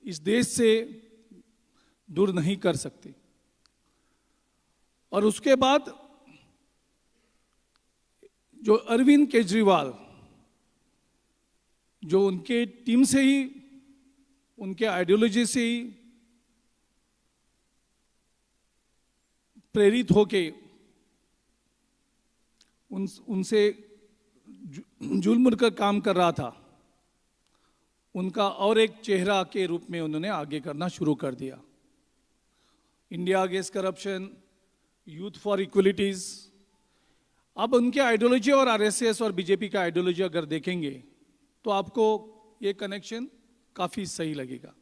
S5: इस देश से दूर नहीं कर सकते। और उसके बाद जो अरविंद केजरीवाल, जो उनके टीम से ही, उनके आइडियोलॉजी से ही प्रेरित होके उनसे जुल्म कर काम कर रहा था, उनका और एक चेहरा के रूप में उन्होंने आगे करना शुरू कर दिया। India against corruption, youth for equalities. अब उनके आइडियोलॉजी और आरएसएस और बीजेपी का आइडियोलॉजी अगर देखेंगे तो आपको ये कनेक्शन काफी सही लगेगा।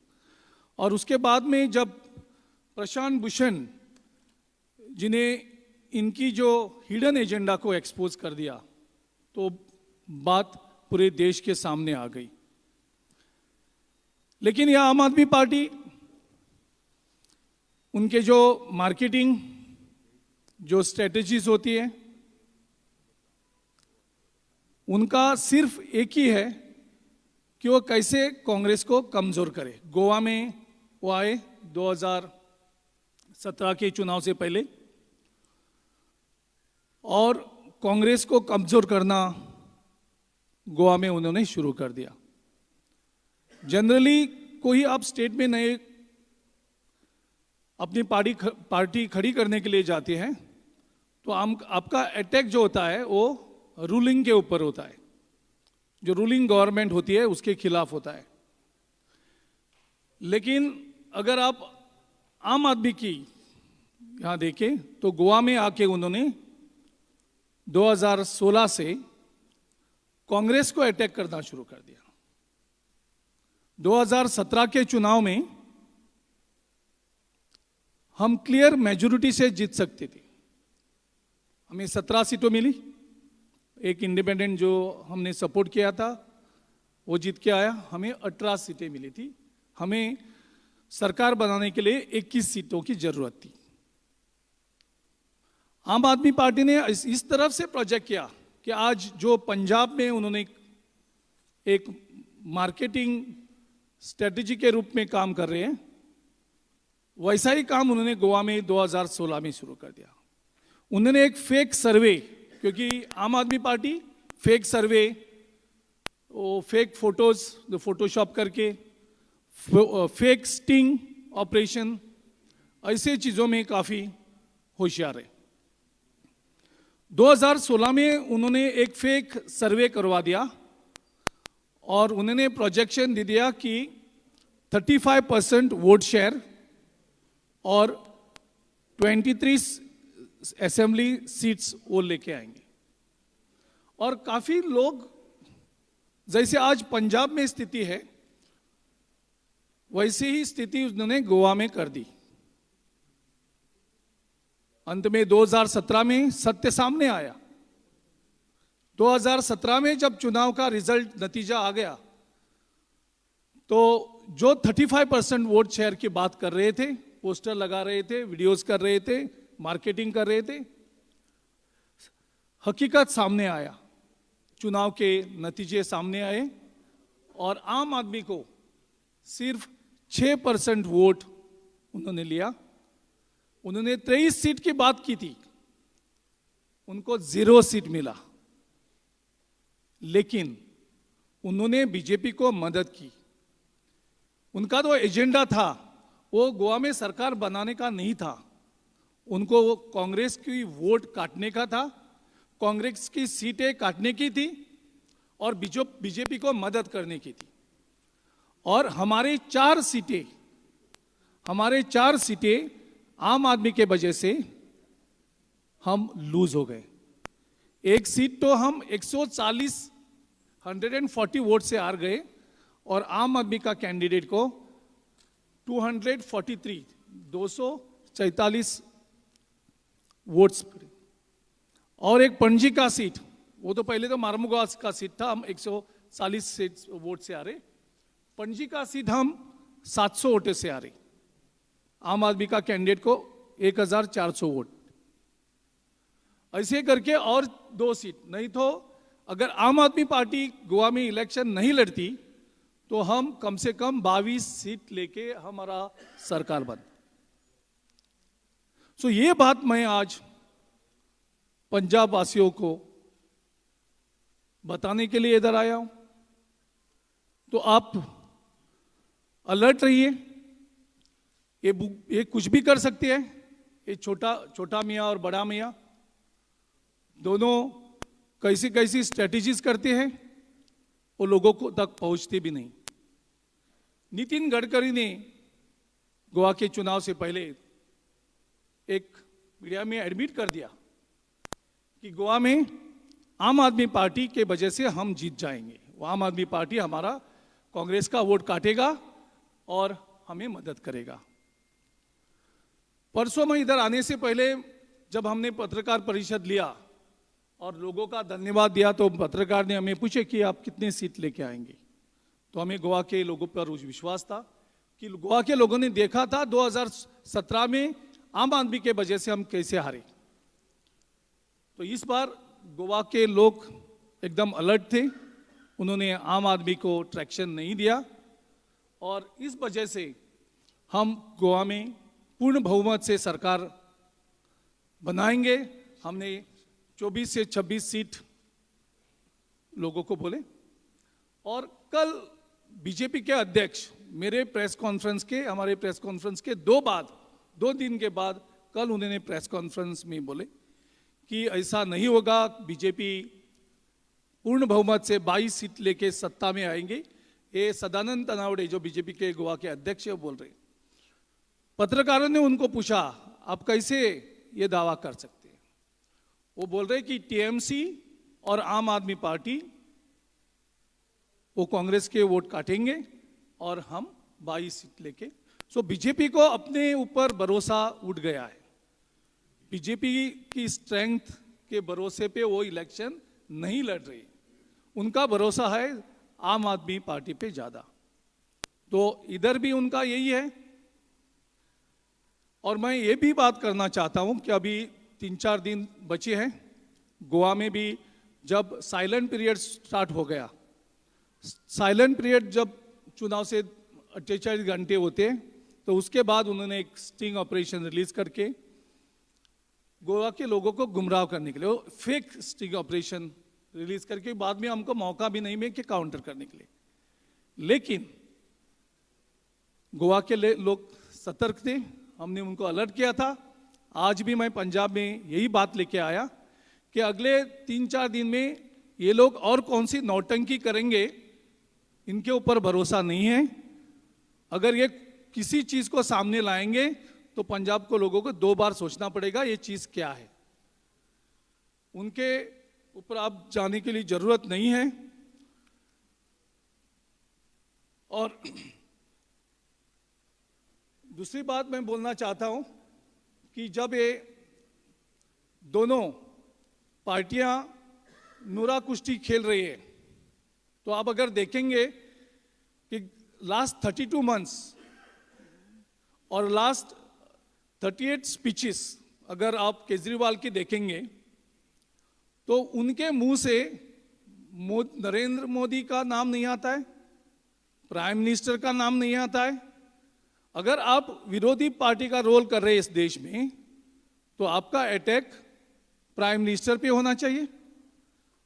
S5: और उसके बाद में जब प्रशांत भूषण, जिन्हें इनकी जो हिडन एजेंडा को एक्सपोज कर दिया, तो बात पूरे देश के सामने आ गई। लेकिन यह आम आदमी पार्टी, उनके जो मार्केटिंग, जो स्ट्रेटजीज होती है, उनका सिर्फ एक ही है कि वो कैसे कांग्रेस को कमजोर करे। गोवा में वो आए 2017 के चुनाव से पहले, और कांग्रेस को कमजोर करना गोवा में उन्होंने शुरू कर दिया। जनरली कोई आप स्टेट में नए अपनी पार्टी खड़ी करने के लिए जाते हैं तो आपका अटैक जो होता है वो रूलिंग के ऊपर होता है, जो रूलिंग गवर्नमेंट होती है उसके खिलाफ होता है। लेकिन अगर आप आम आदमी की यहां देखें तो गोवा में आके उन्होंने 2016 से कांग्रेस को अटैक करना शुरू कर दिया। 2017 के चुनाव में हम क्लियर मेजॉरिटी से जीत सकते थे, हमें 17 सीटों मिली। एक इंडिपेंडेंट जो हमने सपोर्ट किया था वो जीत के आया, हमें 18 सीटें मिली थी। हमें सरकार बनाने के लिए 21 सीटों की जरूरत थी। आम आदमी पार्टी ने इस तरफ से प्रोजेक्ट किया कि आज जो पंजाब में उन्होंने एक मार्केटिंग स्ट्रेटजी के रूप में काम कर रहे हैं, वैसा ही काम उन्होंने गोवा में 2016 में शुरू कर दिया। उन्होंने एक फेक सर्वे, क्योंकि आम आदमी पार्टी फेक सर्वे, वो फेक फोटोज जो फोटोशॉप करके, फेक स्टिंग ऑपरेशन, ऐसे चीजों में काफी होशियार है। 2016 में उन्होंने एक फेक सर्वे करवा दिया और उन्होंने प्रोजेक्शन दे दिया कि 35% वोट शेयर और 23 असेंबली सीट्स वो लेके आएंगे। और काफी लोग, जैसे आज पंजाब में स्थिति है वैसी ही स्थिति उन्होंने गोवा में कर दी। अंत में 2017 में सत्य सामने आया। 2017 में जब चुनाव का रिजल्ट नतीजा आ गया तो जो 35% वोट शेयर की बात कर रहे थे, पोस्टर लगा रहे थे, वीडियोस कर रहे थे, मार्केटिंग कर रहे थे, हकीकत सामने आया, चुनाव के नतीजे सामने आए और आम आदमी को सिर्फ 6% वोट उन्होंने लिया। उन्होंने 23 सीट की बात की थी, उनको 0 सीट मिला। लेकिन उन्होंने बीजेपी को मदद की। उनका तो एजेंडा था वो गोवा में सरकार बनाने का नहीं था, उनको वो कांग्रेस की वोट काटने का था, कांग्रेस की सीटें काटने की थी और बीजेपी को मदद करने की थी। और हमारे 4 सीटें आम आदमी के वजह से हम लूज हो गए। एक सीट तो हम 140 वोट से हार गए और आम आदमी का कैंडिडेट को 243 वोट्स पड़े। और एक पणजी का सीट, वो तो पहले तो मारमुगांव का सीट था, हम 140 वोट से हारे। पणजी का सीट हम 700 वोट से हारे। आम आदमी का कैंडिडेट को 1400 वोट। ऐसे करके और 2 सीट, नहीं तो अगर आम आदमी पार्टी गोवा में इलेक्शन नहीं लड़ती तो हम कम से कम 22 सीट लेके हमारा सरकार बन। सो ये बात मैं आज पंजाब वासियों को बताने के लिए इधर आया हूं। तो आप अलर्ट रहिए, ये कुछ भी कर सकते हैं। ये छोटा मियाँ और बड़ा मियाँ दोनों कैसी कैसी स्ट्रेटजीज करते हैं, वो लोगों को तक पहुंचते भी नहीं। नितिन गडकरी ने गोवा के चुनाव से पहले एक मीडिया में एडमिट कर दिया कि गोवा में आम आदमी पार्टी के वजह से हम जीत जाएंगे। वो आम आदमी पार्टी हमारा कांग्रेस का वोट काटेगा और हमें मदद करेगा। परसों में इधर आने से पहले जब हमने पत्रकार परिषद लिया और लोगों का धन्यवाद दिया तो पत्रकार ने हमें पूछे कि आप कितने सीट लेके आएंगे। तो हमें गोवा के लोगों पर विश्वास था कि गोवा के लोगों ने देखा था 2017 में आम आदमी के वजह से हम कैसे हारे। तो इस बार गोवा के लोग एकदम अलर्ट थे, उन्होंने आम आदमी को ट्रैक्शन नहीं दिया और इस वजह से हम गोवा में पूर्ण बहुमत से सरकार बनाएंगे। हमने 24 से 26 सीट लोगों को बोले। और कल बीजेपी के अध्यक्ष हमारे प्रेस कॉन्फ्रेंस के 2 दिन के बाद कल उन्होंने प्रेस कॉन्फ्रेंस में बोले कि ऐसा नहीं होगा, बीजेपी पूर्ण बहुमत से 22 सीट लेके सत्ता में आएंगे। ये सदानंद तनावड़े जो बीजेपी के गोवा के अध्यक्ष है बोल रहे। पत्रकारों ने उनको पूछा आप कैसे ये दावा कर सकते हैं। वो बोल रहे कि टीएमसी और आम आदमी पार्टी वो कांग्रेस के वोट काटेंगे और हम 22 सीट लेके। सो बीजेपी को अपने ऊपर भरोसा उठ गया है। बीजेपी की स्ट्रेंथ के भरोसे पे वो इलेक्शन नहीं लड़ रही। उनका भरोसा है आम आदमी पार्टी पे ज्यादा। तो इधर भी उनका यही है। और मैं ये भी बात करना चाहता हूं कि अभी 3-4 दिन बचे हैं। गोवा में भी जब साइलेंट पीरियड स्टार्ट हो गया, साइलेंट पीरियड जब चुनाव से 48 घंटे होते हैं, तो उसके बाद उन्होंने एक स्टिंग ऑपरेशन रिलीज करके गोवा के लोगों को गुमराह करने के लिए, वो फेक स्टिंग ऑपरेशन रिलीज करके बाद में हमको मौका भी नहीं मिला कि काउंटर करने के लिए। लेकिन गोवा के लोग सतर्क थे, हमने उनको अलर्ट किया था। आज भी मैं पंजाब में यही बात लेके आया कि अगले 3-4 दिन में ये लोग और कौन सी नौटंकी करेंगे, इनके ऊपर भरोसा नहीं है। अगर ये किसी चीज को सामने लाएंगे तो पंजाब को लोगों को 2 बार सोचना पड़ेगा ये चीज क्या है। उनके ऊपर आप जाने के लिए जरूरत नहीं है। और दूसरी बात मैं बोलना चाहता हूं कि जब ये दोनों पार्टियां नूरा कुश्ती खेल रही है, तो आप अगर देखेंगे कि लास्ट 32 मंथ्स और लास्ट 38 स्पीचेस अगर आप केजरीवाल की देखेंगे, तो उनके मुंह से नरेंद्र मोदी का नाम नहीं आता है, प्राइम मिनिस्टर का नाम नहीं आता है। अगर आप विरोधी पार्टी का रोल कर रहे हैं इस देश में, तो आपका अटैक प्राइम मिनिस्टर पे होना चाहिए।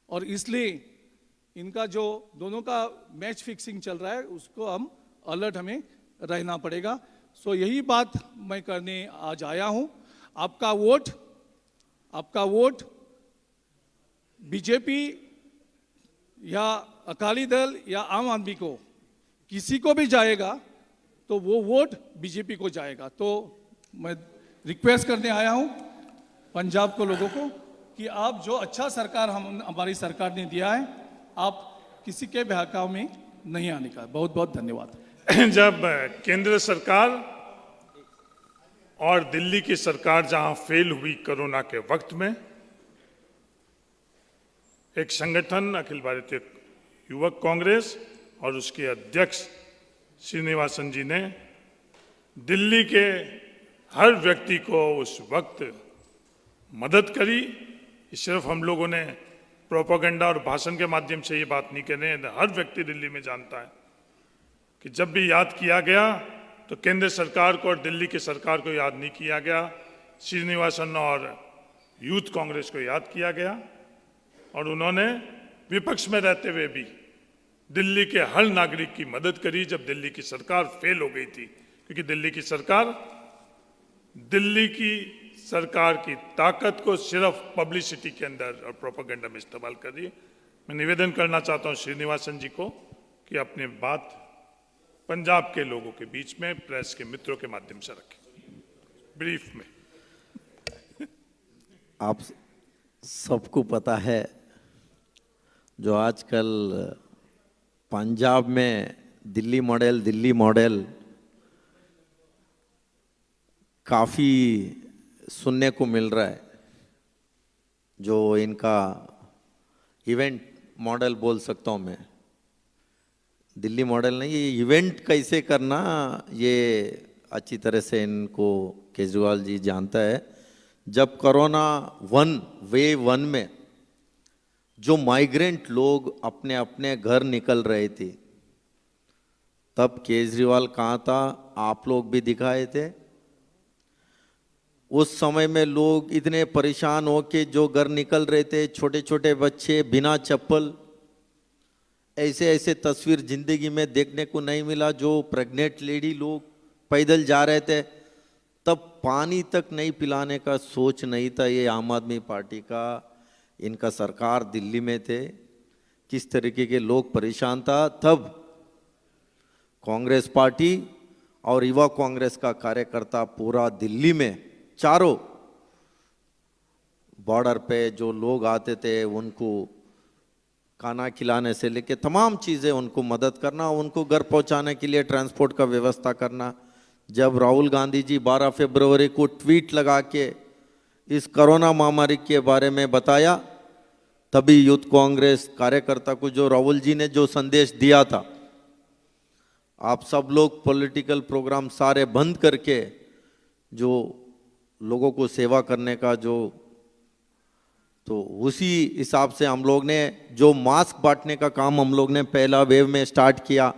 S5: और इसलिए इनका जो दोनों का मैच फिक्सिंग चल रहा है, उसको हम अलर्ट हमें रहना पड़ेगा। सो यही बात मैं करने आज आया हूं। आपका वोट बीजेपी या अकाली दल या आम आदमी को, किसी को भी जाएगा तो वो वोट बीजेपी को जाएगा। तो मैं रिक्वेस्ट करने आया हूं पंजाब को लोगों को कि आप जो अच्छा सरकार हमारी सरकार ने दिया है, आप किसी के बहकाव में नहीं आने का। बहुत बहुत धन्यवाद।
S4: जब केंद्र सरकार और दिल्ली की सरकार जहां फेल हुई कोरोना के वक्त में, एक संगठन अखिल भारतीय युवक कांग्रेस और उसके अध्यक्ष श्रीनिवासन जी ने दिल्ली के हर व्यक्ति को उस वक्त मदद करी। सिर्फ हम लोगों ने प्रोपेगेंडा और भाषण के माध्यम से ये बात नहीं कर रहे हैं। हर व्यक्ति दिल्ली में जानता है कि जब भी याद किया गया तो केंद्र सरकार को और दिल्ली की सरकार को याद नहीं किया गया, श्रीनिवासन और यूथ कांग्रेस को याद किया गया। और उन्होंने विपक्ष में रहते हुए भी दिल्ली के हर नागरिक की मदद करी जब दिल्ली की सरकार फेल हो गई थी। क्योंकि दिल्ली की सरकार की ताकत को सिर्फ पब्लिसिटी के अंदर और प्रोपेगेंडा में इस्तेमाल कर रही है। मैं निवेदन करना चाहता हूं श्रीनिवासन जी को कि अपनी बात पंजाब के लोगों के बीच में प्रेस के मित्रों के माध्यम से रखें, ब्रीफ में।
S6: आप सबको पता है जो आजकल पंजाब में दिल्ली मॉडल काफ़ी सुनने को मिल रहा है। जो इनका इवेंट मॉडल बोल सकता हूँ मैं, दिल्ली मॉडल नहीं, ये इवेंट कैसे करना ये अच्छी तरह से इनको केजरीवाल जी जानता है। जब कोरोना वेव 1 में जो माइग्रेंट लोग अपने अपने घर निकल रहे थे, तब केजरीवाल कहाँ था, आप लोग भी दिखाए थे। उस समय में लोग इतने परेशान हो के जो घर निकल रहे थे, छोटे छोटे बच्चे बिना चप्पल, ऐसे ऐसे तस्वीर जिंदगी में देखने को नहीं मिला। जो प्रेग्नेंट लेडी लोग पैदल जा रहे थे, तब पानी तक नहीं पिलाने का सोच नहीं था। ये आम आदमी पार्टी का, इनका सरकार दिल्ली में थे, किस तरीके के लोग परेशान था। तब कांग्रेस पार्टी और युवा कांग्रेस का कार्यकर्ता पूरा दिल्ली में चारों बॉर्डर पे जो लोग आते थे, उनको खाना खिलाने से लेके तमाम चीज़ें उनको मदद करना, उनको घर पहुंचाने के लिए ट्रांसपोर्ट का व्यवस्था करना। जब राहुल गांधी जी 12 फरवरी को ट्वीट लगा के इस कोरोना महामारी के बारे में बताया, तभी यूथ कांग्रेस कार्यकर्ता को जो राहुल जी ने जो संदेश दिया था, आप सब लोग पॉलिटिकल प्रोग्राम सारे बंद करके जो लोगों को सेवा करने का जो, तो उसी हिसाब से हम लोग ने जो मास्क बांटने का काम हम लोग ने पहला वेव में स्टार्ट किया।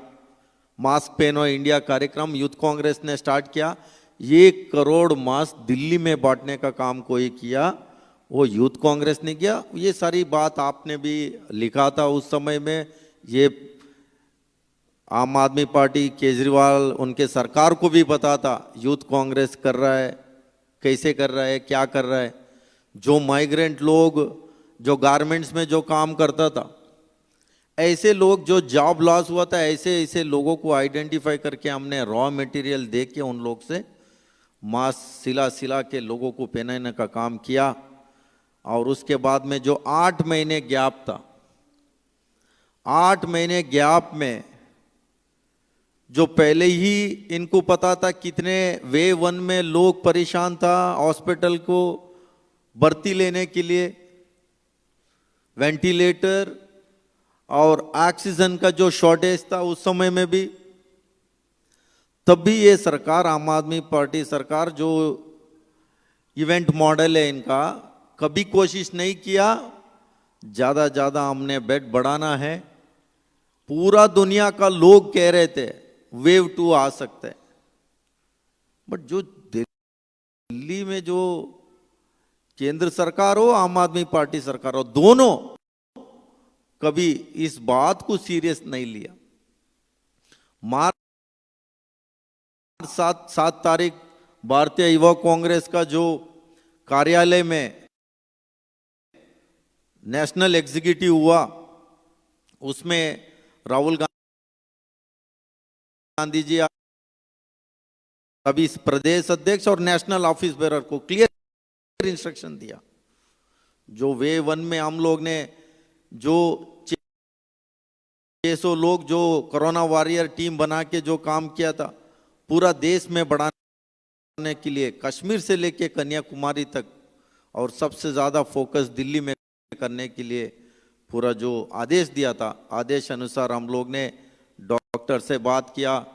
S6: मास्क पहनो इंडिया कार्यक्रम यूथ कांग्रेस ने स्टार्ट किया। 1 करोड़ मास्क दिल्ली में बांटने का काम कोई किया, वो यूथ कांग्रेस ने किया। ये सारी बात आपने भी लिखा था उस समय में। ये आम आदमी पार्टी केजरीवाल उनके सरकार को भी पता था यूथ कांग्रेस कर रहा है, कैसे कर रहा है, क्या कर रहा है। जो माइग्रेंट लोग जो गारमेंट्स में जो काम करता था, ऐसे लोग जो जॉब लॉस हुआ था, ऐसे ऐसे लोगों को आइडेंटिफाई करके हमने रॉ मटेरियल दे के उन लोग से मास्क सिला सिला के लोगों को पहनाने का काम किया। और उसके बाद में जो 8 महीने गैप था, 8 महीने गैप में जो पहले ही इनको पता था कितने वेव 1 में लोग परेशान था, हॉस्पिटल को भर्ती लेने के लिए वेंटिलेटर और ऑक्सीजन का जो शॉर्टेज था उस समय में भी, तब भी ये सरकार, आम आदमी पार्टी सरकार, जो इवेंट मॉडल है इनका, कभी कोशिश नहीं किया ज़्यादा हमने बेड बढ़ाना है। पूरा दुनिया का लोग कह रहे थे वेव 2 आ सकता है, बट जो दिल्ली में जो केंद्र सरकार हो, आम आदमी पार्टी सरकार हो, दोनों कभी इस बात को सीरियस नहीं लिया। मार्च 7 तारीख भारतीय युवा कांग्रेस का जो कार्यालय में नेशनल एग्जीक्यूटिव हुआ, उसमें राहुल गांधी जी अभी प्रदेश अध्यक्ष और नेशनल ऑफिस बेरर को क्लियर इंस्ट्रक्शन दिया। जो वेव 1 में हम लोग ने जो 600 लोग जो कोरोना वॉरियर टीम बना के जो काम किया था, पूरा देश में बढ़ाने के लिए कश्मीर से लेके कन्याकुमारी तक, और सबसे ज़्यादा फोकस दिल्ली में करने के लिए पूरा जो आदेश दिया था, आदेश अनुसार हम लोग ने डॉक्टर से बात किया।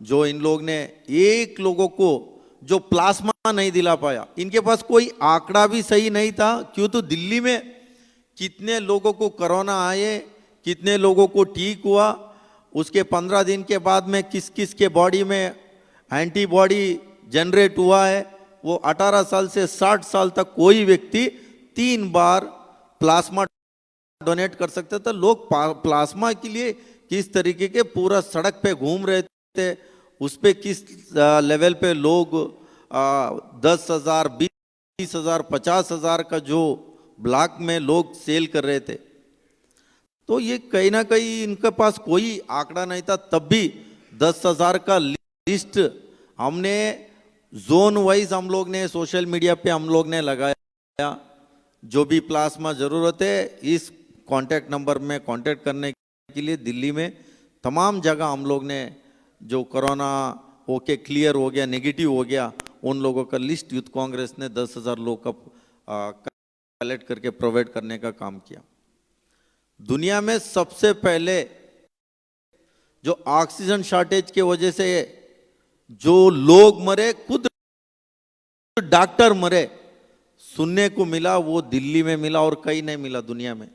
S6: जो इन लोग ने एक लोगों को जो प्लाज्मा नहीं दिला पाया, इनके पास कोई आंकड़ा भी सही नहीं था, क्यों तो दिल्ली में कितने लोगों को कोरोना आए, कितने लोगों को ठीक हुआ, उसके 15 दिन के बाद में किस किस के बॉडी में एंटीबॉडी जनरेट हुआ है। वो 18 साल से 60 साल तक कोई व्यक्ति 3 बार प्लाज्मा डोनेट कर सकता था। लोग प्लाज्मा के लिए किस तरीके के पूरा सड़क पे घूम रहे थे, उस पे किस लेवल पे लोग 10,000, 20,000, 50,000 का जो ब्लॉक में लोग सेल कर रहे थे। तो ये कहीं ना कहीं इनके पास कोई आंकड़ा नहीं था। तब भी 10,000 का लिस्ट हमने जोन वाइज हम लोग ने सोशल मीडिया पे हम लोग ने लगाया। जो भी प्लाज्मा जरूरत है, इस कांटेक्ट नंबर में कांटेक्ट करने के लिए दिल्ली में तमाम जगह हम लोग ने जो कोरोना होके क्लियर हो गया, नेगेटिव हो गया, उन लोगों का लिस्ट यूथ कांग्रेस ने 10,000 लोग का कलेक्ट करके प्रोवाइड करने का काम किया। दुनिया में सबसे पहले जो ऑक्सीजन शॉर्टेज की वजह से जो लोग मरे, खुद डॉक्टर मरे, सुनने को मिला, वो दिल्ली में मिला और कहीं नहीं मिला दुनिया में।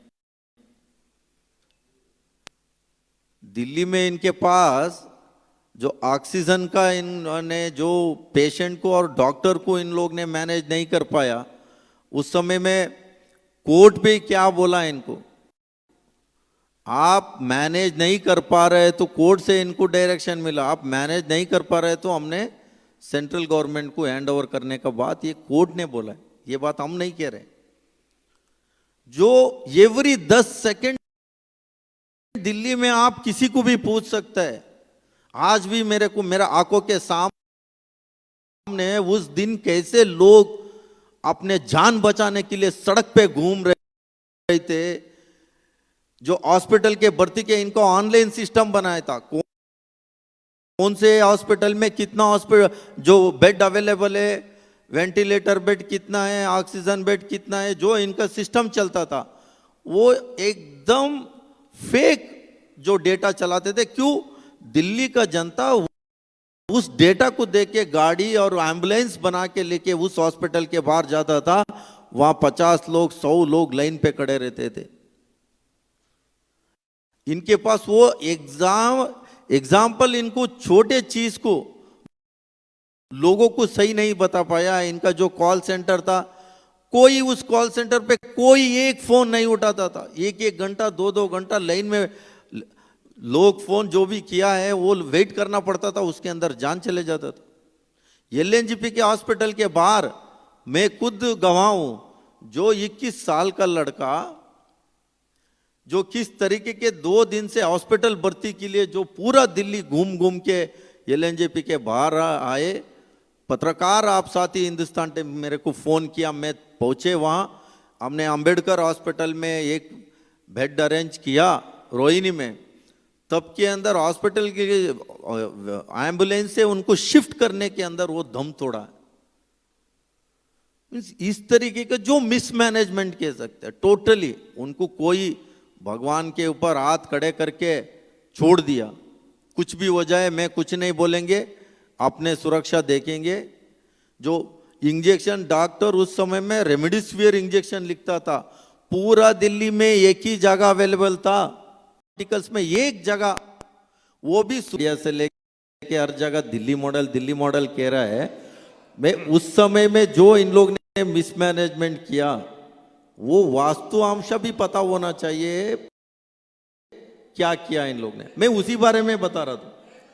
S6: दिल्ली में इनके पास जो ऑक्सीजन का इन्होंने जो पेशेंट को और डॉक्टर को इन लोग ने मैनेज नहीं कर पाया, उस समय में कोर्ट पे क्या बोला इनको, आप मैनेज नहीं कर पा रहे तो कोर्ट से इनको डायरेक्शन मिला, आप मैनेज नहीं कर पा रहे तो हमने सेंट्रल गवर्नमेंट को हैंड ओवर करने का बात ये कोर्ट ने बोला है, ये बात हम नहीं कह रहे। जो एवरी 10 सेकेंड दिल्ली में आप किसी को भी पूछ सकता है। आज भी मेरे को मेरा आंखों के सामने उस दिन कैसे लोग अपने जान बचाने के लिए सड़क पे घूम रहे थे। जो हॉस्पिटल के भर्ती के इनको ऑनलाइन सिस्टम बनाया था, कौन से हॉस्पिटल में कितना हॉस्पिटल जो बेड अवेलेबल है, वेंटिलेटर बेड कितना है, ऑक्सीजन बेड कितना है, जो इनका सिस्टम चलता था वो एकदम फेक जो डेटा चलाते थे। क्यों? दिल्ली का जनता उस डेटा को देख के गाड़ी और एम्बुलेंस बना के लेके उस हॉस्पिटल के बाहर जाता था, वहां 50 लोग 100 लोग लाइन पे खड़े रहते थे। इनके पास वो एग्जाम्पल इनको छोटे चीज को लोगों को सही नहीं बता पाया। इनका जो कॉल सेंटर था, कोई उस कॉल सेंटर पे कोई एक फोन नहीं उठाता था। एक एक घंटा 2-2 घंटा लाइन में लोग फोन जो भी किया है वो वेट करना पड़ता था, उसके अंदर जान चले जाता था। एलएनजेपी के हॉस्पिटल के बाहर मैं खुद गवाह हूं, जो 21 साल का लड़का जो किस तरीके के 2 दिन से हॉस्पिटल भर्ती के लिए जो पूरा दिल्ली घूम घूम के एलएनजेपी के बाहर आए। पत्रकार आप साथी हिंदुस्तान टाइम मेरे को फोन किया, मैं पहुंचे वहां। हमने अंबेडकर हॉस्पिटल में एक बेड अरेंज किया रोहिणी में, तब के अंदर हॉस्पिटल के एम्बुलेंस से उनको शिफ्ट करने के अंदर वो दम तोड़ा। इस तरीके का जो मिसमैनेजमेंट कह सकते हैं टोटली, उनको कोई भगवान के ऊपर हाथ खड़े करके छोड़ दिया। कुछ भी हो जाए मैं कुछ नहीं बोलेंगे, अपने सुरक्षा देखेंगे। जो इंजेक्शन डॉक्टर उस समय में रेमडेसिविर इंजेक्शन लिखता था, पूरा दिल्ली में एक ही जगह अवेलेबल था, आर्टिकल्स में एक जगह, वो भी सूर्या से लेके हर जगह दिल्ली मॉडल कह रहा है। मैं उस समय में जो इन लोग ने मिसमैनेजमेंट किया वो वास्तुआंश भी पता होना चाहिए क्या किया इन लोग ने। मैं उसी बारे में बता रहा था।